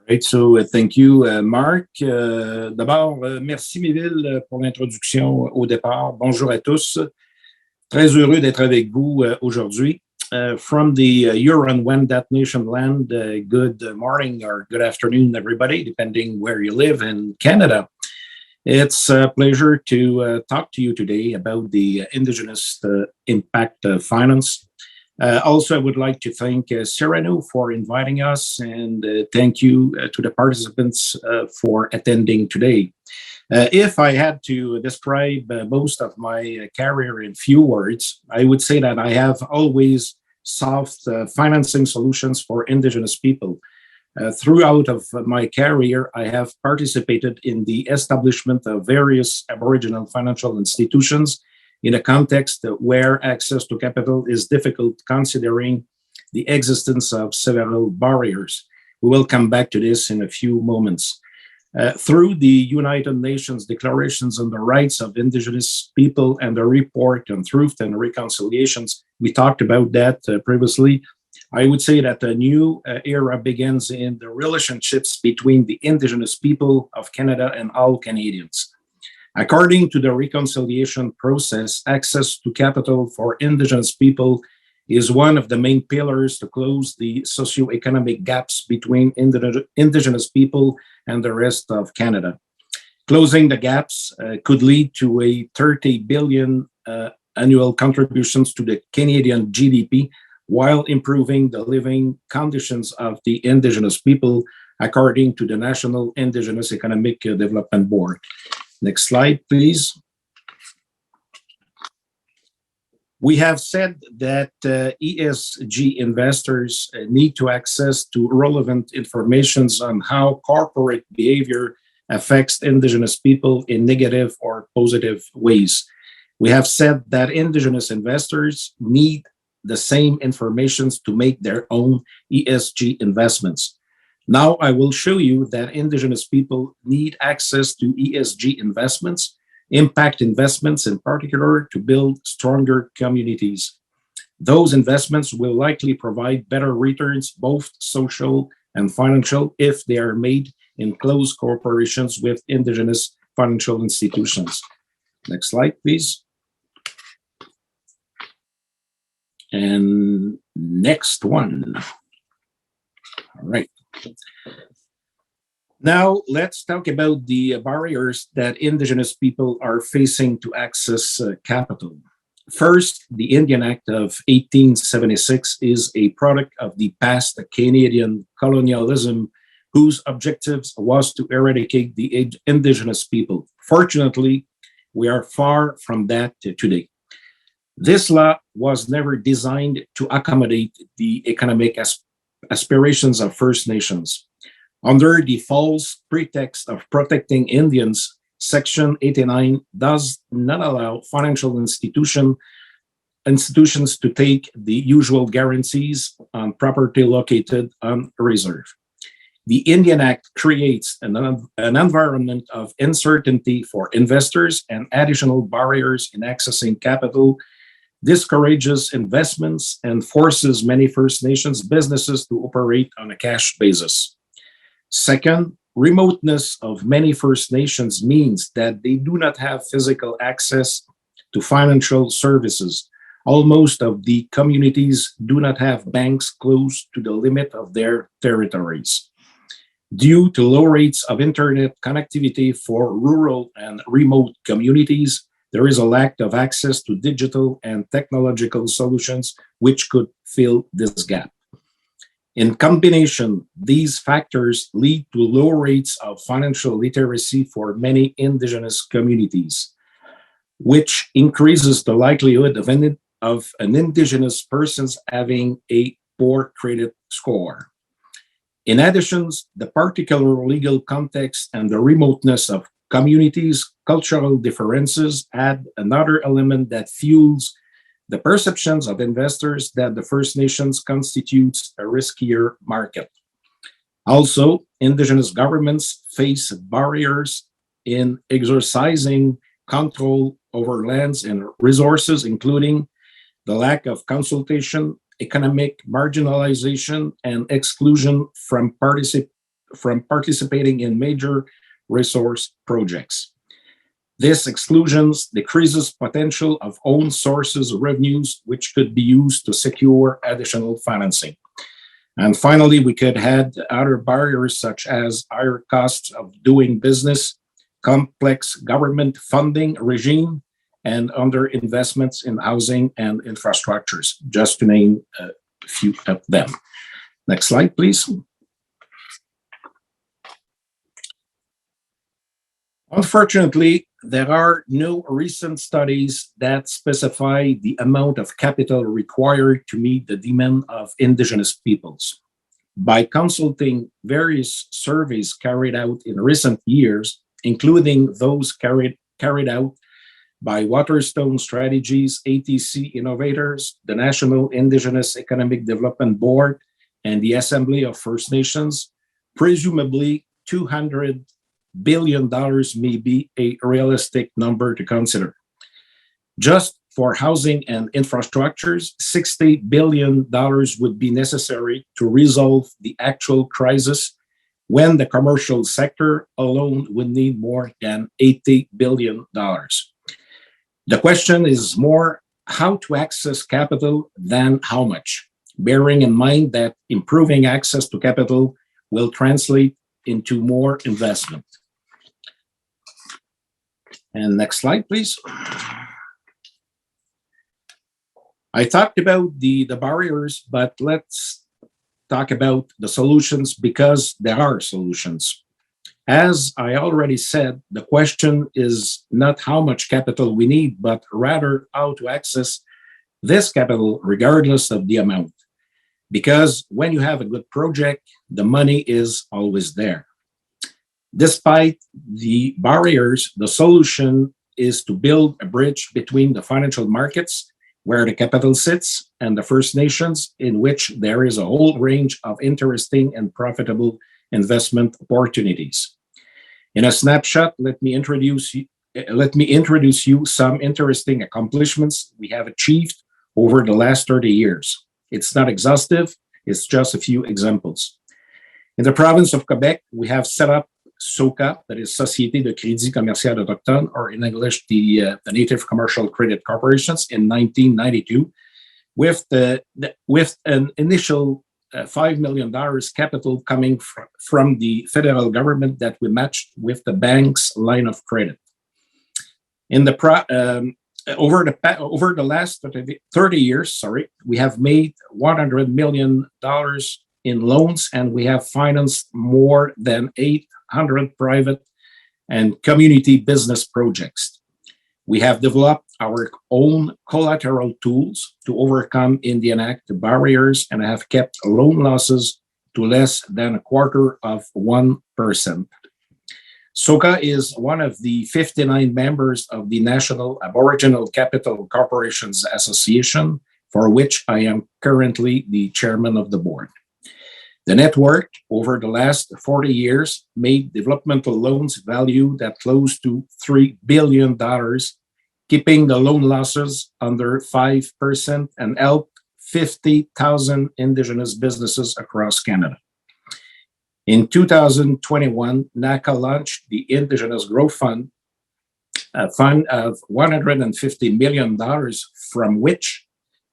Right, so thank you, Mark. D'abord, merci Méville pour l'introduction au départ. Bonjour à tous. Très heureux d'être avec vous aujourd'hui. From the Huron-Wendat Nation land, good morning or good afternoon, everybody, depending where you live in Canada. It's a pleasure to talk to you today about the Indigenous Impact Finance. Also, I would like to thank Cyrano for inviting us, and thank you to the participants for attending today. If I had to describe most of my career in few words, I would say that I have always sought financing solutions for Indigenous people. Throughout of my career, I have participated in the establishment of various Aboriginal financial institutions in a context where access to capital is difficult, considering the existence of several barriers. We will come back to this in a few moments. Through the United Nations Declarations on the Rights of Indigenous People and the Report on Truth and Reconciliations, we talked about that previously. I would say that a new era begins in the relationships between the Indigenous people of Canada and all Canadians. According to the reconciliation process, access to capital for Indigenous people is one of the main pillars to close the socioeconomic gaps between Indigenous people and the rest of Canada. Closing the gaps could lead to a 30 billion annual contributions to the Canadian GDP, while improving the living conditions of the Indigenous people, according to the National Indigenous Economic Development Board. Next slide, please. We have said that ESG investors need to access to relevant information on how corporate behavior affects Indigenous people in negative or positive ways. We have said that Indigenous investors need the same information to make their own ESG investments. Now I will show you that Indigenous people need access to ESG investments, impact investments in particular, to build stronger communities. Those investments will likely provide better returns, both social and financial, if they are made in close cooperations with Indigenous financial institutions. Next slide, please. And next one. All right. Now let's talk about the barriers that Indigenous people are facing to access capital. First, the Indian Act of 1876 is a product of the past Canadian colonialism, whose objectives was to eradicate the Indigenous people. Fortunately, we are far from that today. This law was never designed to accommodate the economic aspirations of First Nations. Under the false pretext of protecting Indians, Section 89 does not allow financial institutions to take the usual guarantees on property located on reserve. The Indian Act creates an environment of uncertainty for investors and additional barriers in accessing capital, discourages investments, and forces many First Nations businesses to operate on a cash basis. Second, remoteness of many First Nations means that they do not have physical access to financial services. Almost of the communities do not have banks close to the limit of their territories. Due to low rates of internet connectivity for rural and remote communities, there is a lack of access to digital and technological solutions which could fill this gap. In combination, these factors lead to low rates of financial literacy for many Indigenous communities, which increases the likelihood of an Indigenous person having a poor credit score. In addition, the particular legal context and the remoteness of communities' cultural differences add another element that fuels the perceptions of investors that the First Nations constitutes a riskier market. Also, Indigenous governments face barriers in exercising control over lands and resources, including the lack of consultation, economic marginalization, and exclusion from participating in major resource projects. This exclusions decreases potential of own sources of revenues, which could be used to secure additional financing. And finally, we could add other barriers such as higher costs of doing business, complex government funding regime, and underinvestments in housing and infrastructures, just to name a few of them. Next slide, please. Unfortunately, there are no recent studies that specify the amount of capital required to meet the demand of Indigenous peoples. By consulting various surveys carried out in recent years, including those carried out by Waterstone Strategies, ATC Innovators, the National Indigenous Economic Development Board, and the Assembly of First Nations, presumably $200 billion may be a realistic number to consider. Just for housing and infrastructures, $60 billion would be necessary to resolve the actual crisis, when the commercial sector alone would need more than $80 billion. The question is more how to access capital than how much, bearing in mind that improving access to capital will translate into more investment. And next slide, please. I talked about the barriers, but let's talk about the solutions, because there are solutions. As I already said, the question is not how much capital we need, but rather how to access this capital regardless of the amount. Because when you have a good project, the money is always there. Despite the barriers, the solution is to build a bridge between the financial markets, where the capital sits, and the First Nations, in which there is a whole range of interesting and profitable investment opportunities. In a snapshot, let me introduce you some interesting accomplishments we have achieved over the last 30 years. It's not exhaustive, it's just a few examples. In the province of Quebec, we have set up SOCA, that is Société de Crédit Commercial Autochtone, or in English, the Native Commercial Credit Corporations, in 1992, with an initial $5 million capital coming from the federal government that we matched with the bank's line of credit. In the over the last 30 years, we have made $100 million in loans, and we have financed more than 800 private and community business projects. We have developed our own collateral tools to overcome Indian Act barriers and have kept loan losses to less than 0.25%. SOCA is one of the 59 members of the National Aboriginal Capital Corporations Association, for which I am currently the chairman of the board. The network, over the last 40 years, made developmental loans valued at close to $3 billion, keeping the loan losses under 5%, and helped 50,000 Indigenous businesses across Canada. In 2021, NACA launched the Indigenous Growth Fund, a fund of $150 million, from which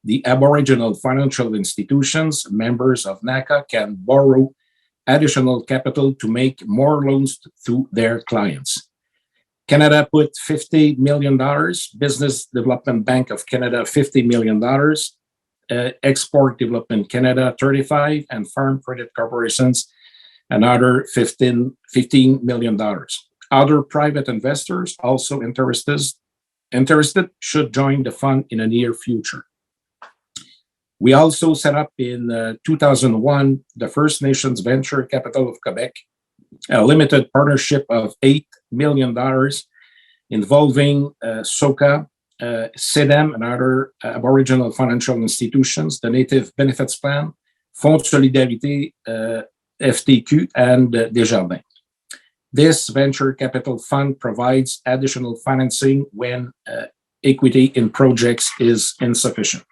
the Aboriginal financial institutions, members of NACA, can borrow additional capital to make more loans to their clients. Canada put $50 million, Business Development Bank of Canada $50 million, Export Development Canada $35, and Farm Credit Corporations another $15 million. Other private investors also interested should join the fund in the near future. We also set up in 2001 the First Nations Venture Capital of Quebec, a limited partnership of $8 million involving SOCA, CEDEM, and other Aboriginal financial institutions, the Native Benefits Plan, Fonds de Solidarité, FTQ, and Desjardins. This venture capital fund provides additional financing when equity in projects is insufficient.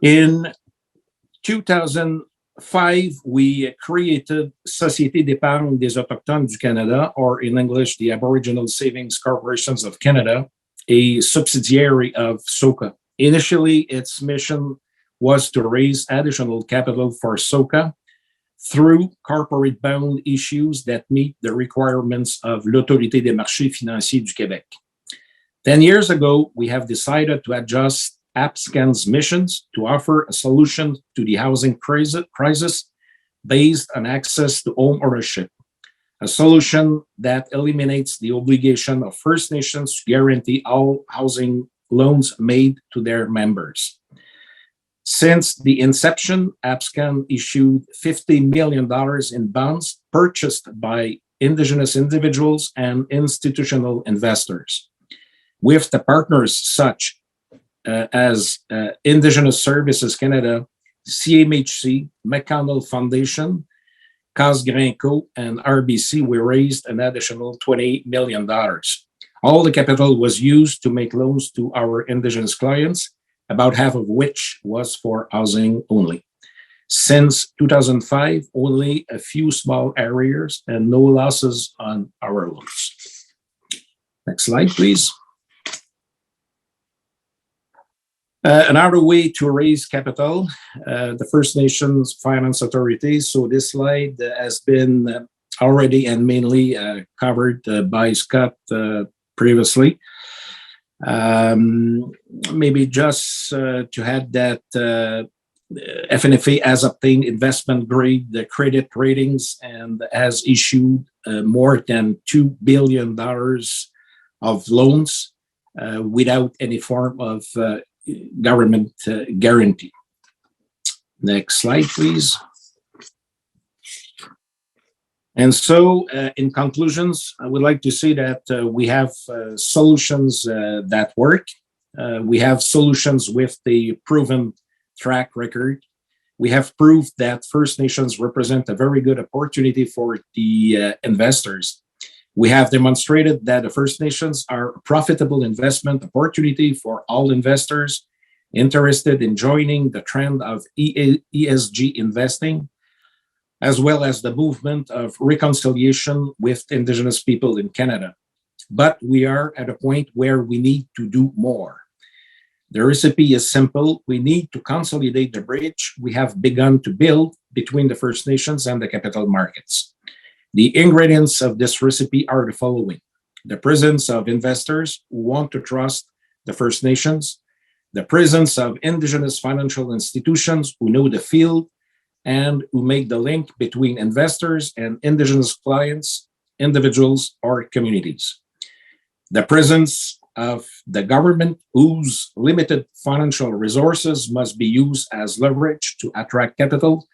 In 2005, we created Société d'épargne des Autochtones du Canada, or in English, the Aboriginal Savings Corporations of Canada, a subsidiary of SOCA. Initially, its mission was to raise additional capital for SOCA through corporate bond issues that meet the requirements of l'Autorité des marchés financiers du Québec. 10 years ago, we have decided to adjust APSCAN's missions to offer a solution to the housing crisis based on access to home ownership, a solution that eliminates the obligation of First Nations to guarantee all housing loans made to their members. Since the inception, APSCAN issued $50 million in bonds purchased by Indigenous individuals and institutional investors. With the partners such as Indigenous Services Canada, CMHC, McConnell Foundation, Casgrain-Co, and RBC, we raised an additional $28 million. All the capital was used to make loans to our Indigenous clients, about half of which was for housing only. Since 2005, only a few small arrears and no losses on our loans. Next slide, please. Another way to raise capital, the First Nations Finance Authority. So this slide has been already and mainly covered by Scott previously. Maybe just to add that FNFA has obtained investment grade credit ratings and has issued more than $2 billion of loans without any form of government guarantee. Next slide, please. And so, in conclusions, I would like to say that we have solutions that work. We have solutions with the proven track record. We have proved that First Nations represent a very good opportunity for the investors. We have demonstrated that the First Nations are a profitable investment opportunity for all investors interested in joining the trend of ESG investing, as well as the movement of reconciliation with Indigenous people in Canada. But we are at a point where we need to do more. The recipe is simple. We need to consolidate the bridge we have begun to build between the First Nations and the capital markets. The ingredients of this recipe are the following: the presence of investors who want to trust the First Nations, the presence of Indigenous financial institutions who know the field and who make the link between investors and Indigenous clients, individuals, or communities, the presence of the government whose limited financial resources must be used as leverage to attract capital,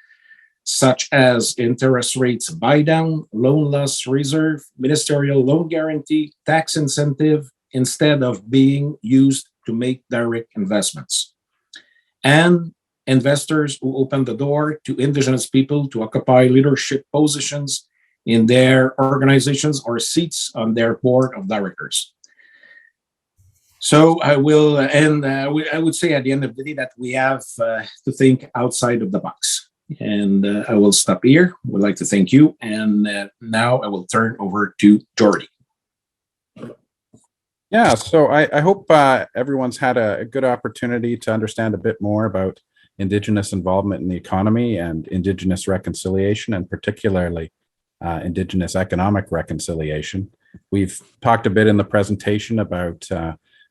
such as interest rates buy-down, loan loss reserve, ministerial loan guarantee, tax incentive, instead of being used to make direct investments. And investors who open the door to Indigenous people to occupy leadership positions in their organizations or seats on their board of directors. So I will end, I would say at the end of the day that we have to think outside of the box. And I will stop here. I would like to thank you. And now I will turn over to Jordy. Yeah, so I hope everyone's had a good opportunity to understand a bit more about Indigenous involvement in the economy and Indigenous reconciliation, and particularly Indigenous economic reconciliation. We've talked a bit in the presentation about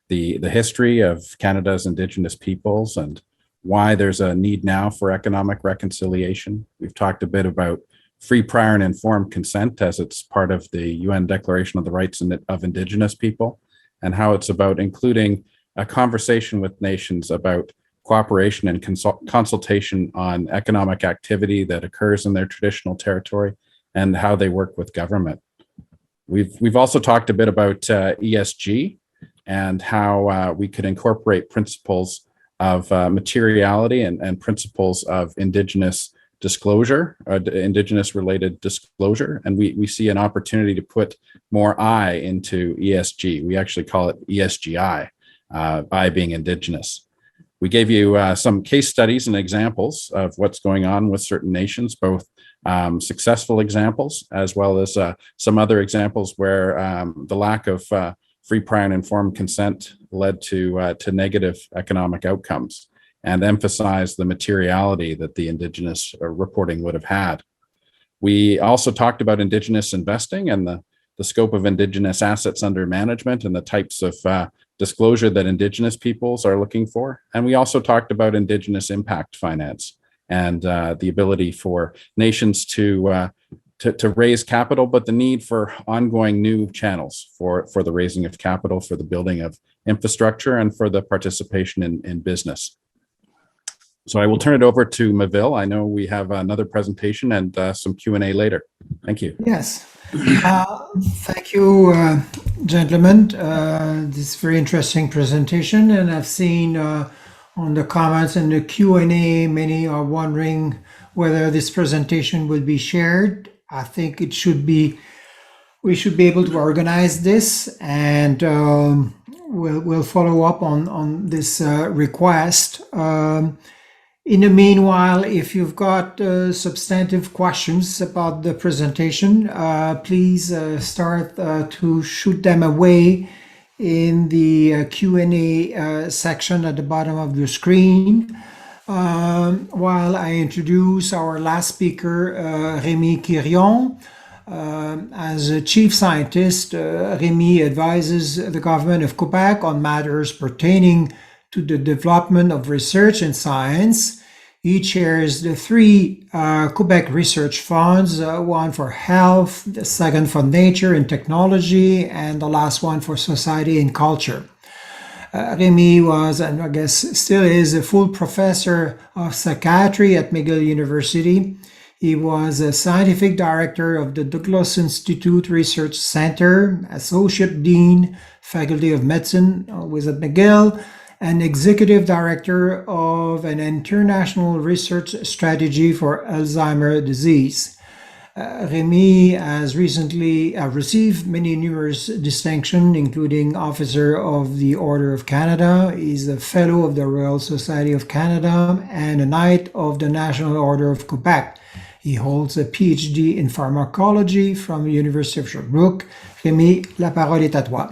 the history of Canada's Indigenous peoples and why there's a need now for economic reconciliation. We've talked a bit about free, prior, and informed consent as it's part of the UN Declaration of the Rights of Indigenous People, and how it's about including a conversation with nations about cooperation and consultation on economic activity that occurs in their traditional territory and how they work with government. We've also talked a bit about ESG and how we could incorporate principles of materiality and principles of Indigenous disclosure, Indigenous-related disclosure, and we see an opportunity to put more I into ESG. We actually call it ESGI, I being Indigenous. We gave you some case studies and examples of what's going on with certain nations, both successful examples as well as some other examples where the lack of free, prior, and informed consent led to negative economic outcomes, and emphasize the materiality that the Indigenous reporting would have had. We also talked about Indigenous investing and the scope of Indigenous assets under management and the types of disclosure that Indigenous peoples are looking for. And we also talked about Indigenous impact finance and the ability for nations to raise capital, but the need for ongoing new channels for the raising of capital, for the building of infrastructure, and for the participation in business. So I will turn it over to Mavil. I know we have another presentation and some Q&A later. Thank you. Yes. Thank you, gentlemen. This very interesting presentation, and I've seen on the comments and the Q&A, many are wondering whether this presentation will be shared. I think it should be. We should be able to organize this, and we'll follow up on this request. In the meanwhile, if you've got substantive questions about the presentation, please start to shoot them away in the Q&A section at the bottom of your screen. While I introduce our last speaker, Remy Quirion. As a chief scientist, Remy advises the government of Quebec on matters pertaining to the development of research and science. He chairs the three Quebec research funds, one for health, the second for nature and technology, and the last one for society and culture. Remy was, and I guess still is, a full professor of psychiatry at McGill University. He was a scientific director of the Douglas Institute Research Center, associate dean, faculty of medicine, always at McGill, and executive director of an international research strategy for Alzheimer's disease. Remy has recently received many numerous distinctions, including Officer of the Order of Canada. He's a Fellow of the Royal Society of Canada and a Knight of the National Order of Quebec. He holds a PhD in pharmacology from the University of Sherbrooke. Remy, la parole est à toi.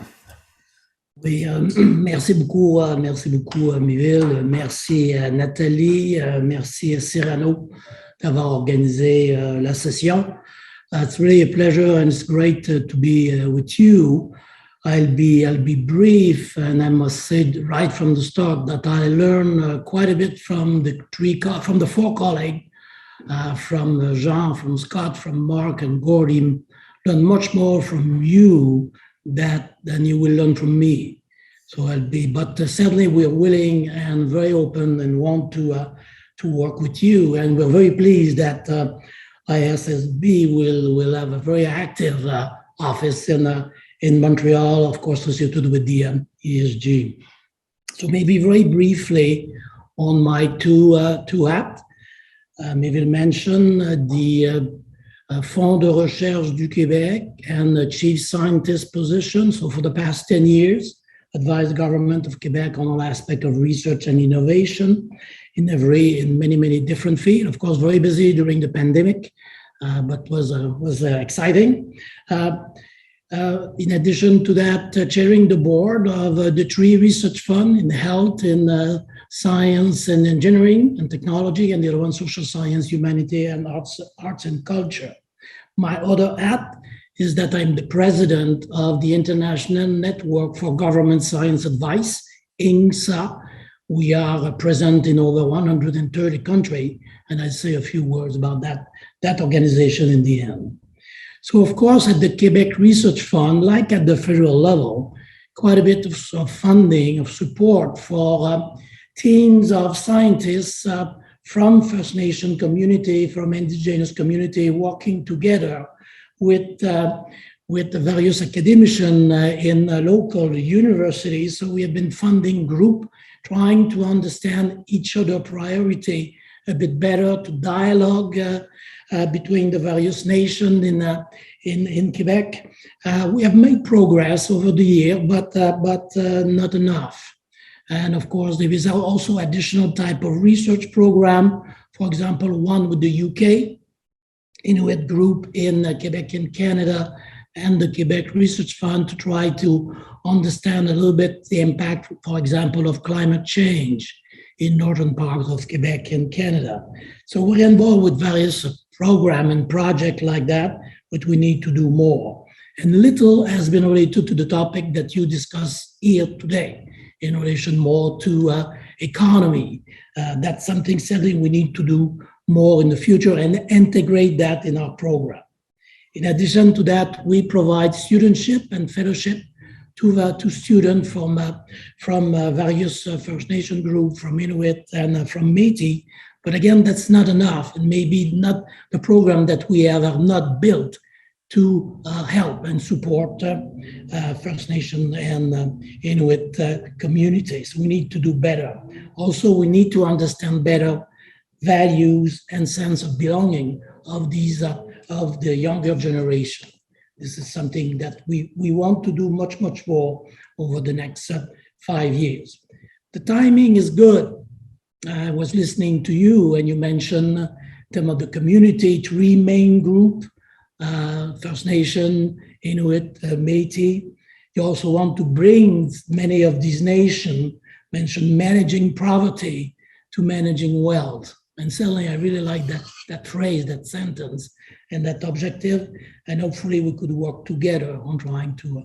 Oui, merci beaucoup, Miville. Merci à Nathalie, merci à Cyrano d'avoir organisé la session. It's really a pleasure and it's great to be with you. I'll be brief, and I must say right from the start that I learned quite a bit from the four colleagues, from Jean, from Scott, from Mark, and Gordy. Learn much more from you than you will learn from me. So but certainly we're willing and very open and want to work with you. And we're very pleased that ISSB will have a very active office in Montreal, of course, associated with the ESG. So maybe very briefly on my two hats, maybe mention the Fonds de Recherche du Québec and the Chief Scientist position. So for the past 10 years, advised the government of Quebec on all aspects of research and innovation in many different fields. Of course, very busy during the pandemic, but was exciting. In addition to that, chairing the board of the three research funds in health, in science and engineering and technology, and the other one, social science, humanity, and arts and culture. My other hat is that I'm the president of the International Network for Government Science Advice, INGSA. We are present in over 130 countries, and I'll say a few words about that organization in the end. So, of course, at the Quebec Research Fund, like at the federal level, quite a bit of funding, of support for teams of scientists from First Nation community, from Indigenous community, working together with the various academicians in local universities. So we have been funding group, trying to understand each other priority a bit better, to dialogue between the various nations in Quebec. We have made progress over the year, but not enough. And of course, there is also additional type of research program. For example, one with the UK, Inuit group in Quebec and Canada, and the Quebec Research Fund to try to understand a little bit the impact, for example, of climate change in northern parts of Quebec and Canada. So we're involved with various programs and projects like that, but we need to do more. And little has been related to the topic that you discussed here today in relation more to economy. That's something certainly we need to do more in the future and integrate that in our program. In addition to that, we provide studentship and fellowship to students from various First Nation groups, from Inuit and from Métis. But again, that's not enough, and maybe not the program that we have are not built to help and support First Nation and Inuit communities. We need to do better. Also, we need to understand better values and sense of belonging of these of the younger generation. This is something that we want to do much more over the next 5 years. The timing is good. I was listening to you and you mentioned some of the community, 3 main group, First Nation, Inuit, Métis. You also want to bring many of these nations, mention managing poverty to managing wealth. And certainly I really like that phrase, that sentence, and that objective. And hopefully we could work together on trying to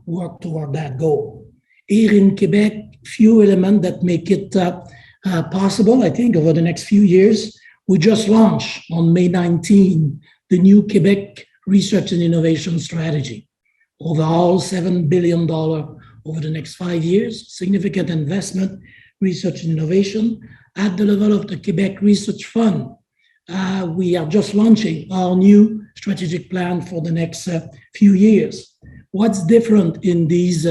work toward that goal. Here in Quebec, few elements that make it possible, I think, over the next few years. We just launched on May 19 the new Quebec Research and Innovation Strategy. Overall, $7 billion over the next 5 years, significant investment, research and innovation. At the level of the Quebec Research Fund, we are just launching our new strategic plan for the next few years. What's different in these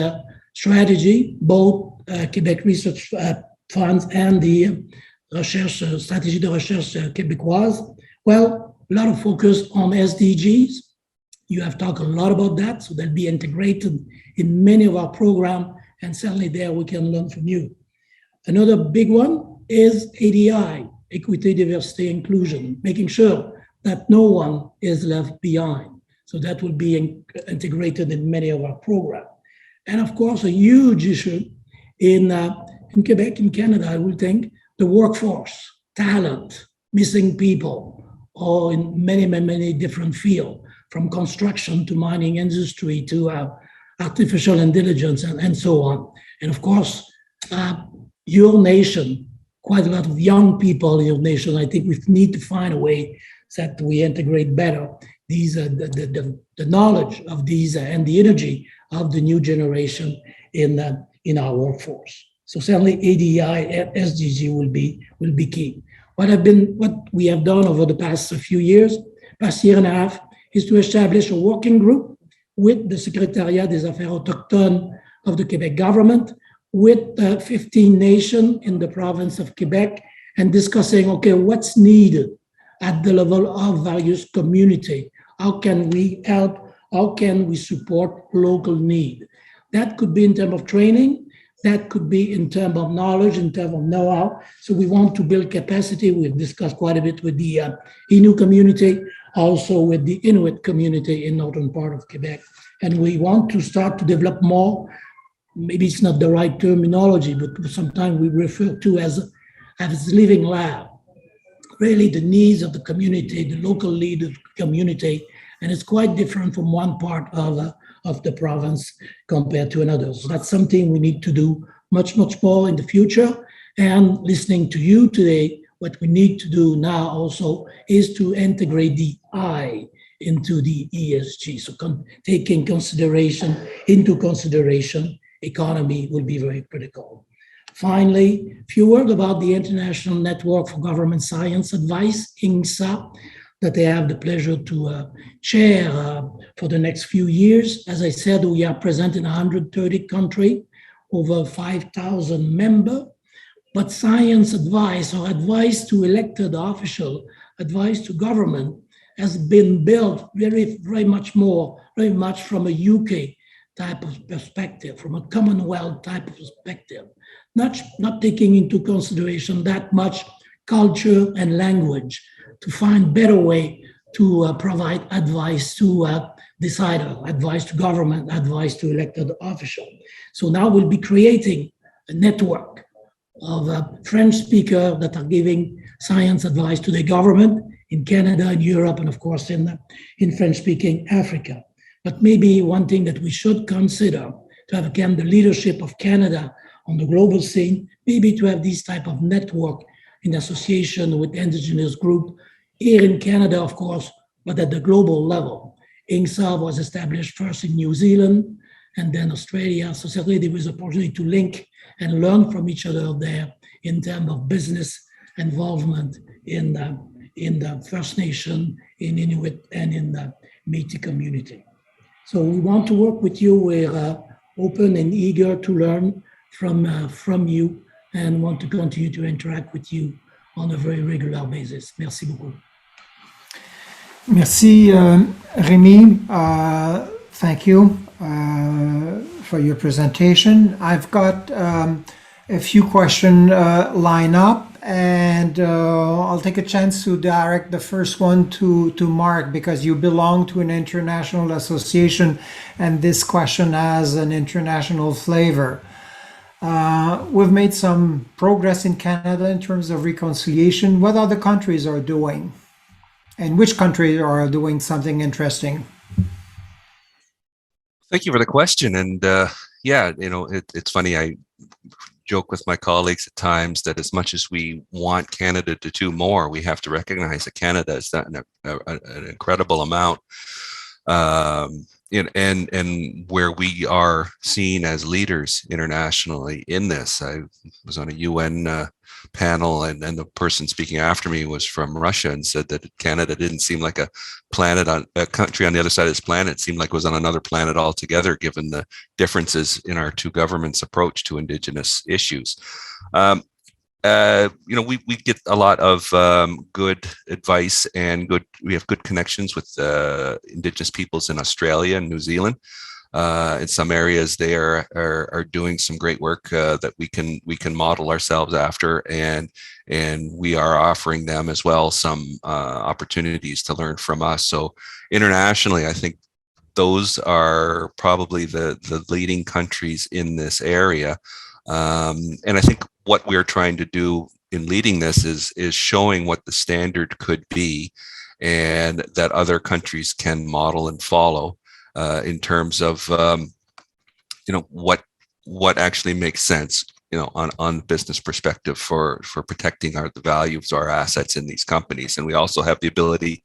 strategy, both Quebec Research Funds and the Stratégie de Recherche Québécoise? Well, a lot of focus on SDGs. You have talked a lot about that, so they'll be integrated in many of our programs, and certainly there we can learn from you. Another big one is ADI, Equity, Diversity, Inclusion, making sure that no one is left behind. So that will be integrated in many of our programs. And of course, a huge issue in Quebec, in Canada, I would think, the workforce, talent, missing people, or in many different fields, from construction to mining industry to artificial intelligence and so on. And of course, your nation, quite a lot of young people in your nation, I think we need to find a way that we integrate better these the knowledge of these and the energy of the new generation in our workforce. So certainly ADI and SDG will be key. What we have done over the past few years, past year and a half, is to establish a working group with the Secrétariat des Affaires Autochtones of the Quebec government, with 15 nations in the province of Quebec, and discussing, okay, what's needed at the level of various community. How can we help? How can we support local need? That could be in terms of training. That could be in terms of knowledge, in terms of know-how. So we want to build capacity. We've discussed quite a bit with the Innu community, also with the Inuit community in northern part of Quebec. And we want to start to develop more. Maybe it's not the right terminology, but sometimes we refer to as living lab. Really the needs of the community, the local lead of the community, and it's quite different from one part of the province compared to another. So that's something we need to do much more in the future. And listening to you today, what we need to do now also is to integrate the I into the ESG. So taking into consideration, economy will be very critical. Finally, a few words about the International Network for Government Science Advice, INGSA, that I have the pleasure to chair for the next few years. As I said, we are present in 130 countries, over 5,000 members. but science advice or advice to elected official, advice to government has been built very much from a UK type of perspective, from a Commonwealth type of perspective, not taking into consideration that much culture and language to find better way to provide advice to decider, advice to government, advice to elected official. So now we'll be creating a network of French speakers that are giving science advice to the government in Canada, in Europe, and of course in French-speaking Africa. But maybe one thing that we should consider to have again the leadership of Canada on the global scene, maybe to have this type of network in association with indigenous group here in Canada, of course, but at the global level. INGSA was established first in New Zealand and then Australia. So certainly there was an opportunity to link and learn from each other there in terms of business involvement in the First Nation, in Inuit, and in the Métis community. So we want to work with you. We're open and eager to learn from you and want to continue to interact with you on a very regular basis. Merci beaucoup. Merci, Remy. Thank you for your presentation. I've got a few questions lined up, and I'll take a chance to direct the first one to Mark, because you belong to an international association, and this question has an international flavor. We've made some progress in Canada in terms of reconciliation. What other countries are doing? And which countries are doing something interesting? Thank you for the question. And yeah, it's funny. I joke with my colleagues at times that as much as we want Canada to do more, we have to recognize that Canada has done an incredible amount. And where we are seen as leaders internationally in this. I was on a UN panel, and the person speaking after me was from Russia and said that Canada didn't seem like a country on the other side of this planet. It seemed like it was on another planet altogether, given the differences in our two governments' approach to Indigenous issues. We get a lot of good advice, and we have good connections with Indigenous peoples in Australia and New Zealand. In some areas, they are doing some great work that we can model ourselves after, and we are offering them as well some opportunities to learn from us. So internationally, I think those are probably the leading countries in this area. And I think what we're trying to do in leading this is showing what the standard could be, and that other countries can model and follow in terms of what actually makes sense, on business perspective for protecting the values of our assets in these companies. And we also have the ability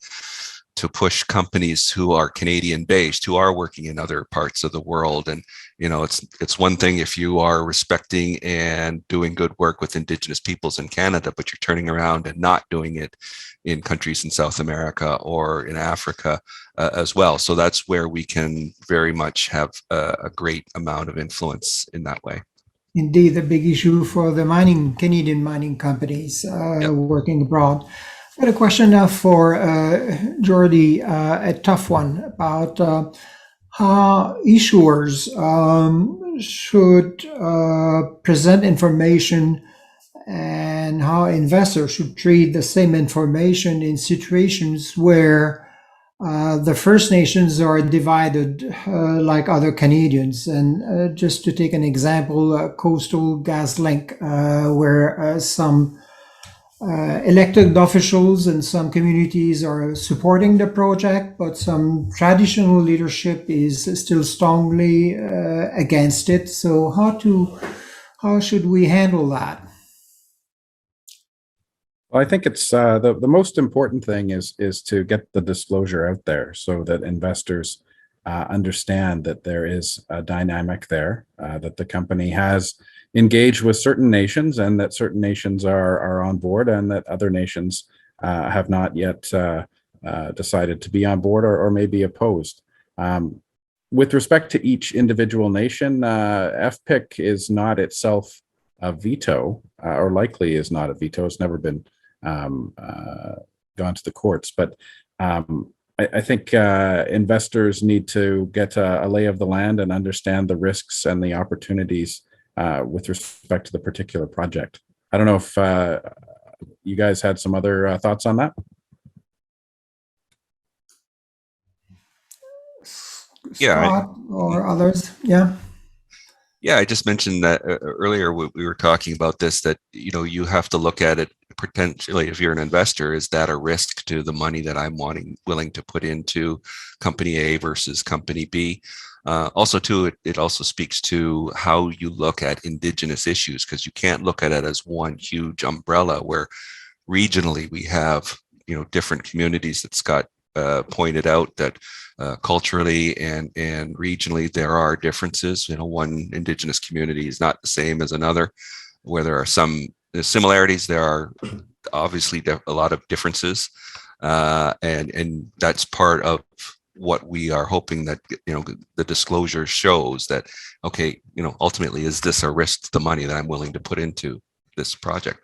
to push companies who are Canadian based, who are working in other parts of the world. And, it's one thing if you are respecting and doing good work with Indigenous peoples in Canada, but you're turning around and not doing it in countries in South America or in Africa as well. So that's where we can very much have a great amount of influence in that way. Indeed, a big issue for the Canadian mining companies working abroad. I've got a question now for Jordi, a tough one about how issuers should present information and how investors should treat the same information in situations where the First Nations are divided like other Canadians. And just to take an example, Coastal GasLink, where some elected officials and some communities are supporting the project, but some traditional leadership is still strongly against it. So how should we handle that? Well, I think it's the most important thing is to get the disclosure out there so that investors understand that there is a dynamic there, that the company has engaged with certain nations, and that certain nations are on board, and that other nations have not yet decided to be on board or may be opposed. With respect to each individual nation, FPIC is not itself a veto, or likely is not a veto. It's never been gone to the courts. But I think investors need to get a lay of the land and understand the risks and the opportunities with respect to the particular project. I don't know if you guys had some other thoughts on that. Yeah, Scott or others? Yeah. Yeah, I just mentioned that earlier we were talking about this, that, you know, you have to look at it potentially, if you're an investor, is that a risk to the money that I'm willing to put into company A versus company B? Also, too, it also speaks to how you look at Indigenous issues, because you can't look at it as one huge umbrella where regionally we have, you know, different communities that Scott pointed out that culturally and regionally there are differences. You know, one Indigenous community is not the same as another. Where there are some similarities, there are obviously a lot of differences, and that's part of what we are hoping that, you know, the disclosure shows that, okay, you know, ultimately, is this a risk to the money that I'm willing to put into this project?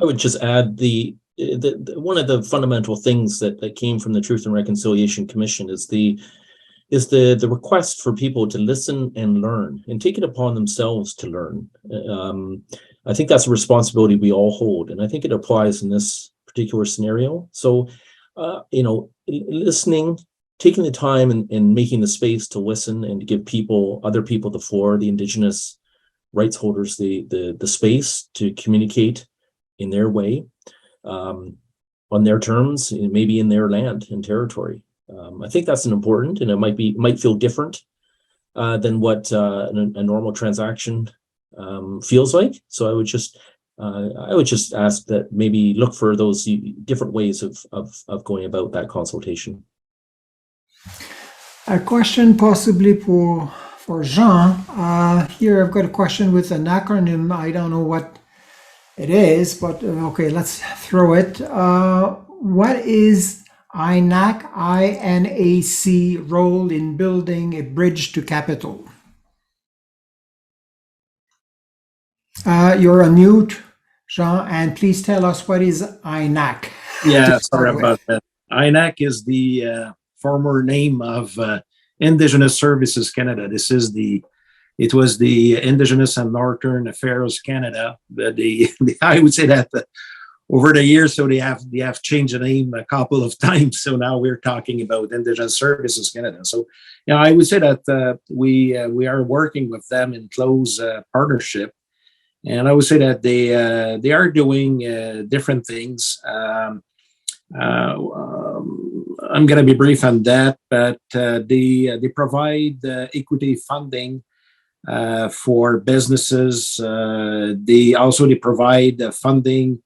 I would just add the one of the fundamental things that came from the Truth and Reconciliation Commission is the request for people to listen and learn and take it upon themselves to learn. I think that's a responsibility we all hold, and I think it applies in this particular scenario. So, you know, listening, taking the time and making the space to listen and to give other people the floor, the Indigenous rights holders, the space to communicate in their way, on their terms, maybe in their land and territory. I think that's an important, and it might feel different than what a normal transaction feels like. So I would just ask that maybe look for those different ways of going about that consultation. A question possibly for Jean. Here I've got a question with an acronym. I don't know what it is, but okay, let's throw it. What is INAC role in building a bridge to capital? You're on mute, Jean, and please tell us what is INAC. Yeah, sorry about that. INAC is the former name of Indigenous Services Canada. It was the Indigenous and Northern Affairs Canada. But I would say that over the years, so they have changed the name a couple of times. So now we're talking about Indigenous Services Canada. So, yeah, I would say that we are working with them in close partnership, and I would say that they are doing different things. I'm going to be brief on that, but they provide equity funding for businesses. They provide funding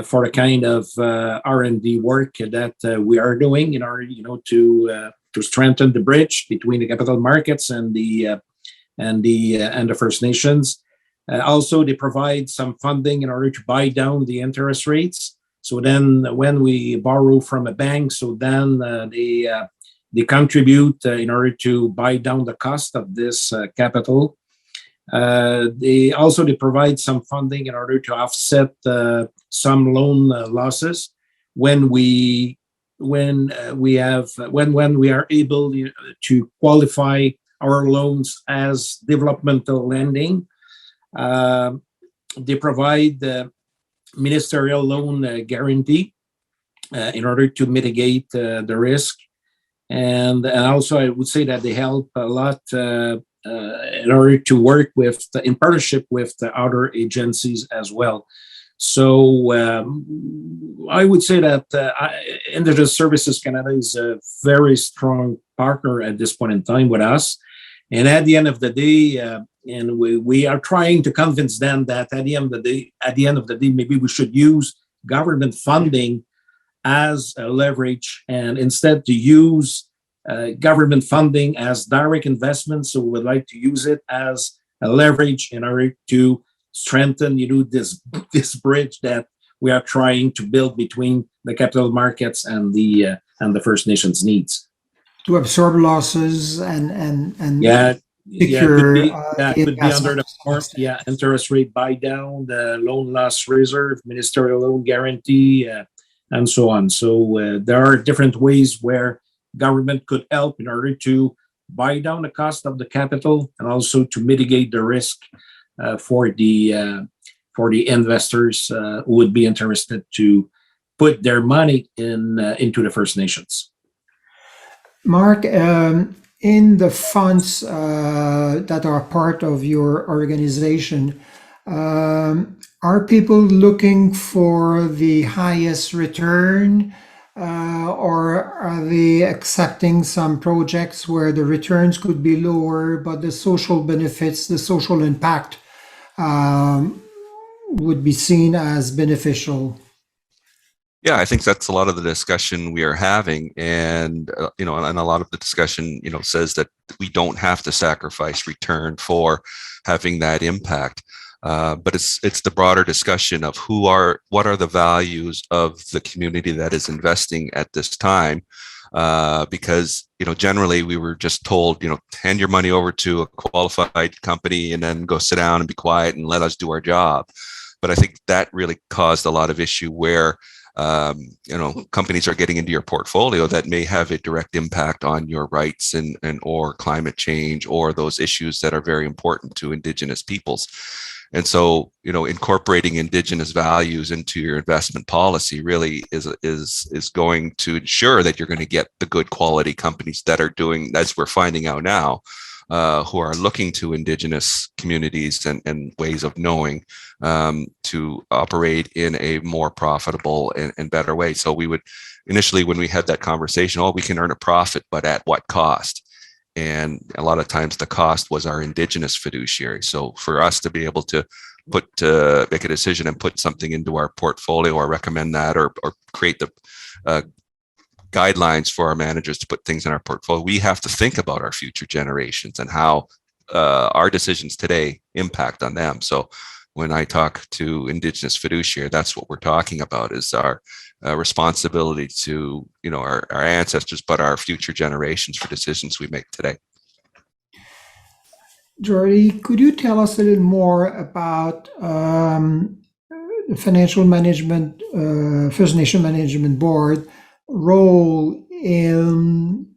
for the kind of R&D work that we are doing in order, you know, to strengthen the bridge between the capital markets and the First Nations. Also, they provide some funding in order to buy down the interest rates. So then, when we borrow from a bank, so then they contribute in order to buy down the cost of this capital. They provide some funding in order to offset some loan losses when we are able to qualify our loans as developmental lending. They provide ministerial loan guarantee in order to mitigate the risk. And also, I would say that they help a lot in order to work in partnership with the other agencies as well. So I would say that Indigenous Services Canada is a very strong partner at this point in time with us. And at the end of the day, and we are trying to convince them that at the end of the day, maybe we should use government funding as a leverage, and instead to use government funding as direct investment. So we would like to use it as a leverage in order to strengthen, you know, this bridge that we are trying to build between the capital markets and the First Nations needs. To absorb losses and yeah, secure it could be under the form, interest rate buy down, the loan loss reserve, ministerial loan guarantee, and so on. So there are different ways where government could help in order to buy down the cost of the capital and also to mitigate the risk for the investors who would be interested to put their money into the First Nations. Mark, in the funds that are part of your organization, are people looking for the highest return, or are they accepting some projects where the returns could be lower, but the social benefits, the social impact would be seen as beneficial? Yeah, I think that's a lot of the discussion we are having, and and a lot of the discussion, says that we don't have to sacrifice return for having that impact. But it's the broader discussion of what are the values of the community that is investing at this time, because generally we were just told, hand your money over to a qualified company and then go sit down and be quiet and let us do our job. But I think that really caused a lot of issue where companies are getting into your portfolio that may have a direct impact on your rights and or climate change or those issues that are very important to Indigenous peoples. And so, incorporating Indigenous values into your investment policy really is going to ensure that you're going to get the good quality companies that are doing, as we're finding out now, who are looking to Indigenous communities and ways of knowing to operate in a more profitable and better way. So we would initially, when we had that conversation, we can earn a profit, but at what cost? And a lot of times the cost was our Indigenous fiduciary. So for us to be able to make a decision and put something into our portfolio or recommend that or create the guidelines for our managers to put things in our portfolio, we have to think about our future generations and how our decisions today impact on them. So when I talk to Indigenous fiduciary, that's what we're talking about, is our responsibility to our ancestors, but our future generations for decisions we make today. Jordy, could you tell us a little more about the Financial Management, First Nation Management Board role in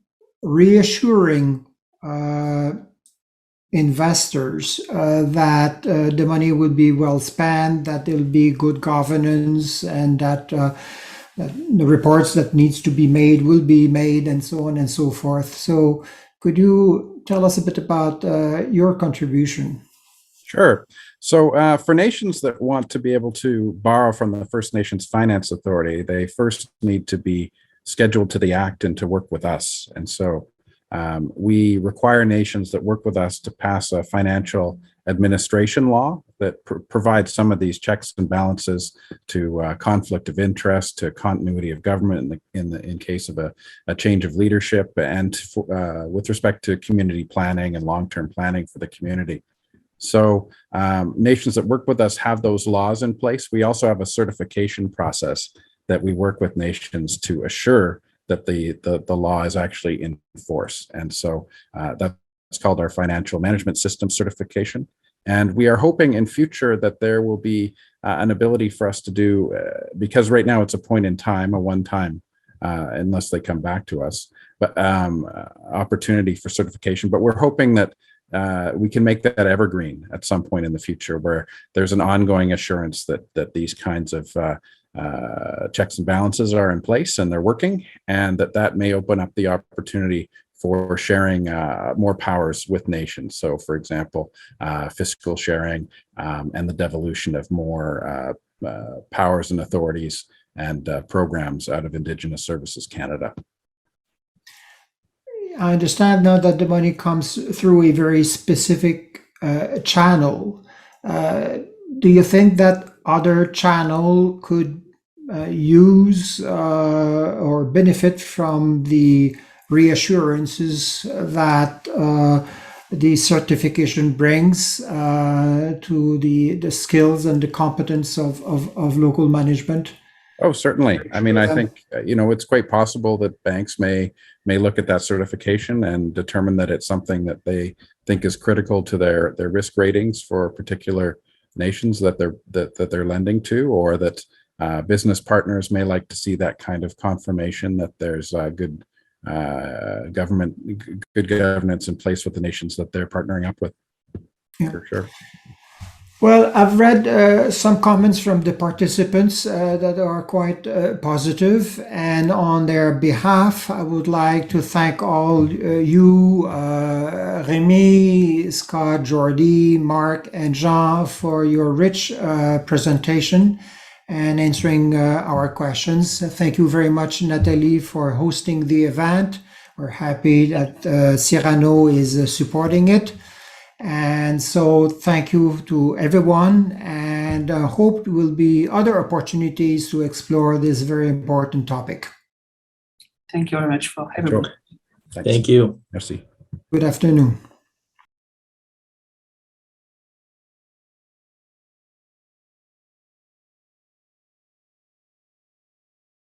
reassuring investors that the money will be well spent, that there'll be good governance, and that the reports that needs to be made will be made, and so on and so forth. So could you tell us a bit about your contribution? Sure. So for nations that want to be able to borrow from the First Nations Finance Authority, they first need to be scheduled to the Act and to work with us. And so we require nations that work with us to pass a financial administration law that provides some of these checks and balances to conflict of interest, to continuity of government in case of a change of leadership, and with respect to community planning and long-term planning for the community. So nations that work with us have those laws in place. We also have a certification process that we work with nations to assure that the law is actually in force. And so that's called our Financial Management System certification. And we are hoping in future that there will be an ability for us to do, because right now it's a point in time, a one-time, unless they come back to us, but opportunity for certification. But we're hoping that we can make that evergreen at some point in the future, where there's an ongoing assurance that these kinds of checks and balances are in place and they're working, and that may open up the opportunity for sharing more powers with nations. So, for example, fiscal sharing and the devolution of more powers and authorities and programs out of Indigenous Services Canada. I understand now that the money comes through a very specific channel. Do you think that other channel could use or benefit from the reassurances that the certification brings to the skills and the competence of local management? Oh, certainly. I mean, I think, it's quite possible that banks may may look at that certification and determine that it's something that they think is critical to their risk ratings for particular nations that they're lending to, or that business partners may like to see that kind of confirmation that there's good governance in place with the nations that they're partnering up with. Yeah. For sure. Well, I've read some comments from the participants that are quite positive, and on their behalf, I would like to thank all you, Remy, Scott, Jordi, Mark, and Jean for your rich presentation and answering our questions. Thank you very much, Nathalie, for hosting the event. We're happy that Cyrano is supporting it. And so thank you to everyone, and hope there will be other opportunities to explore this very important topic. Thank you very much for having me. Thank you. Merci. Good afternoon.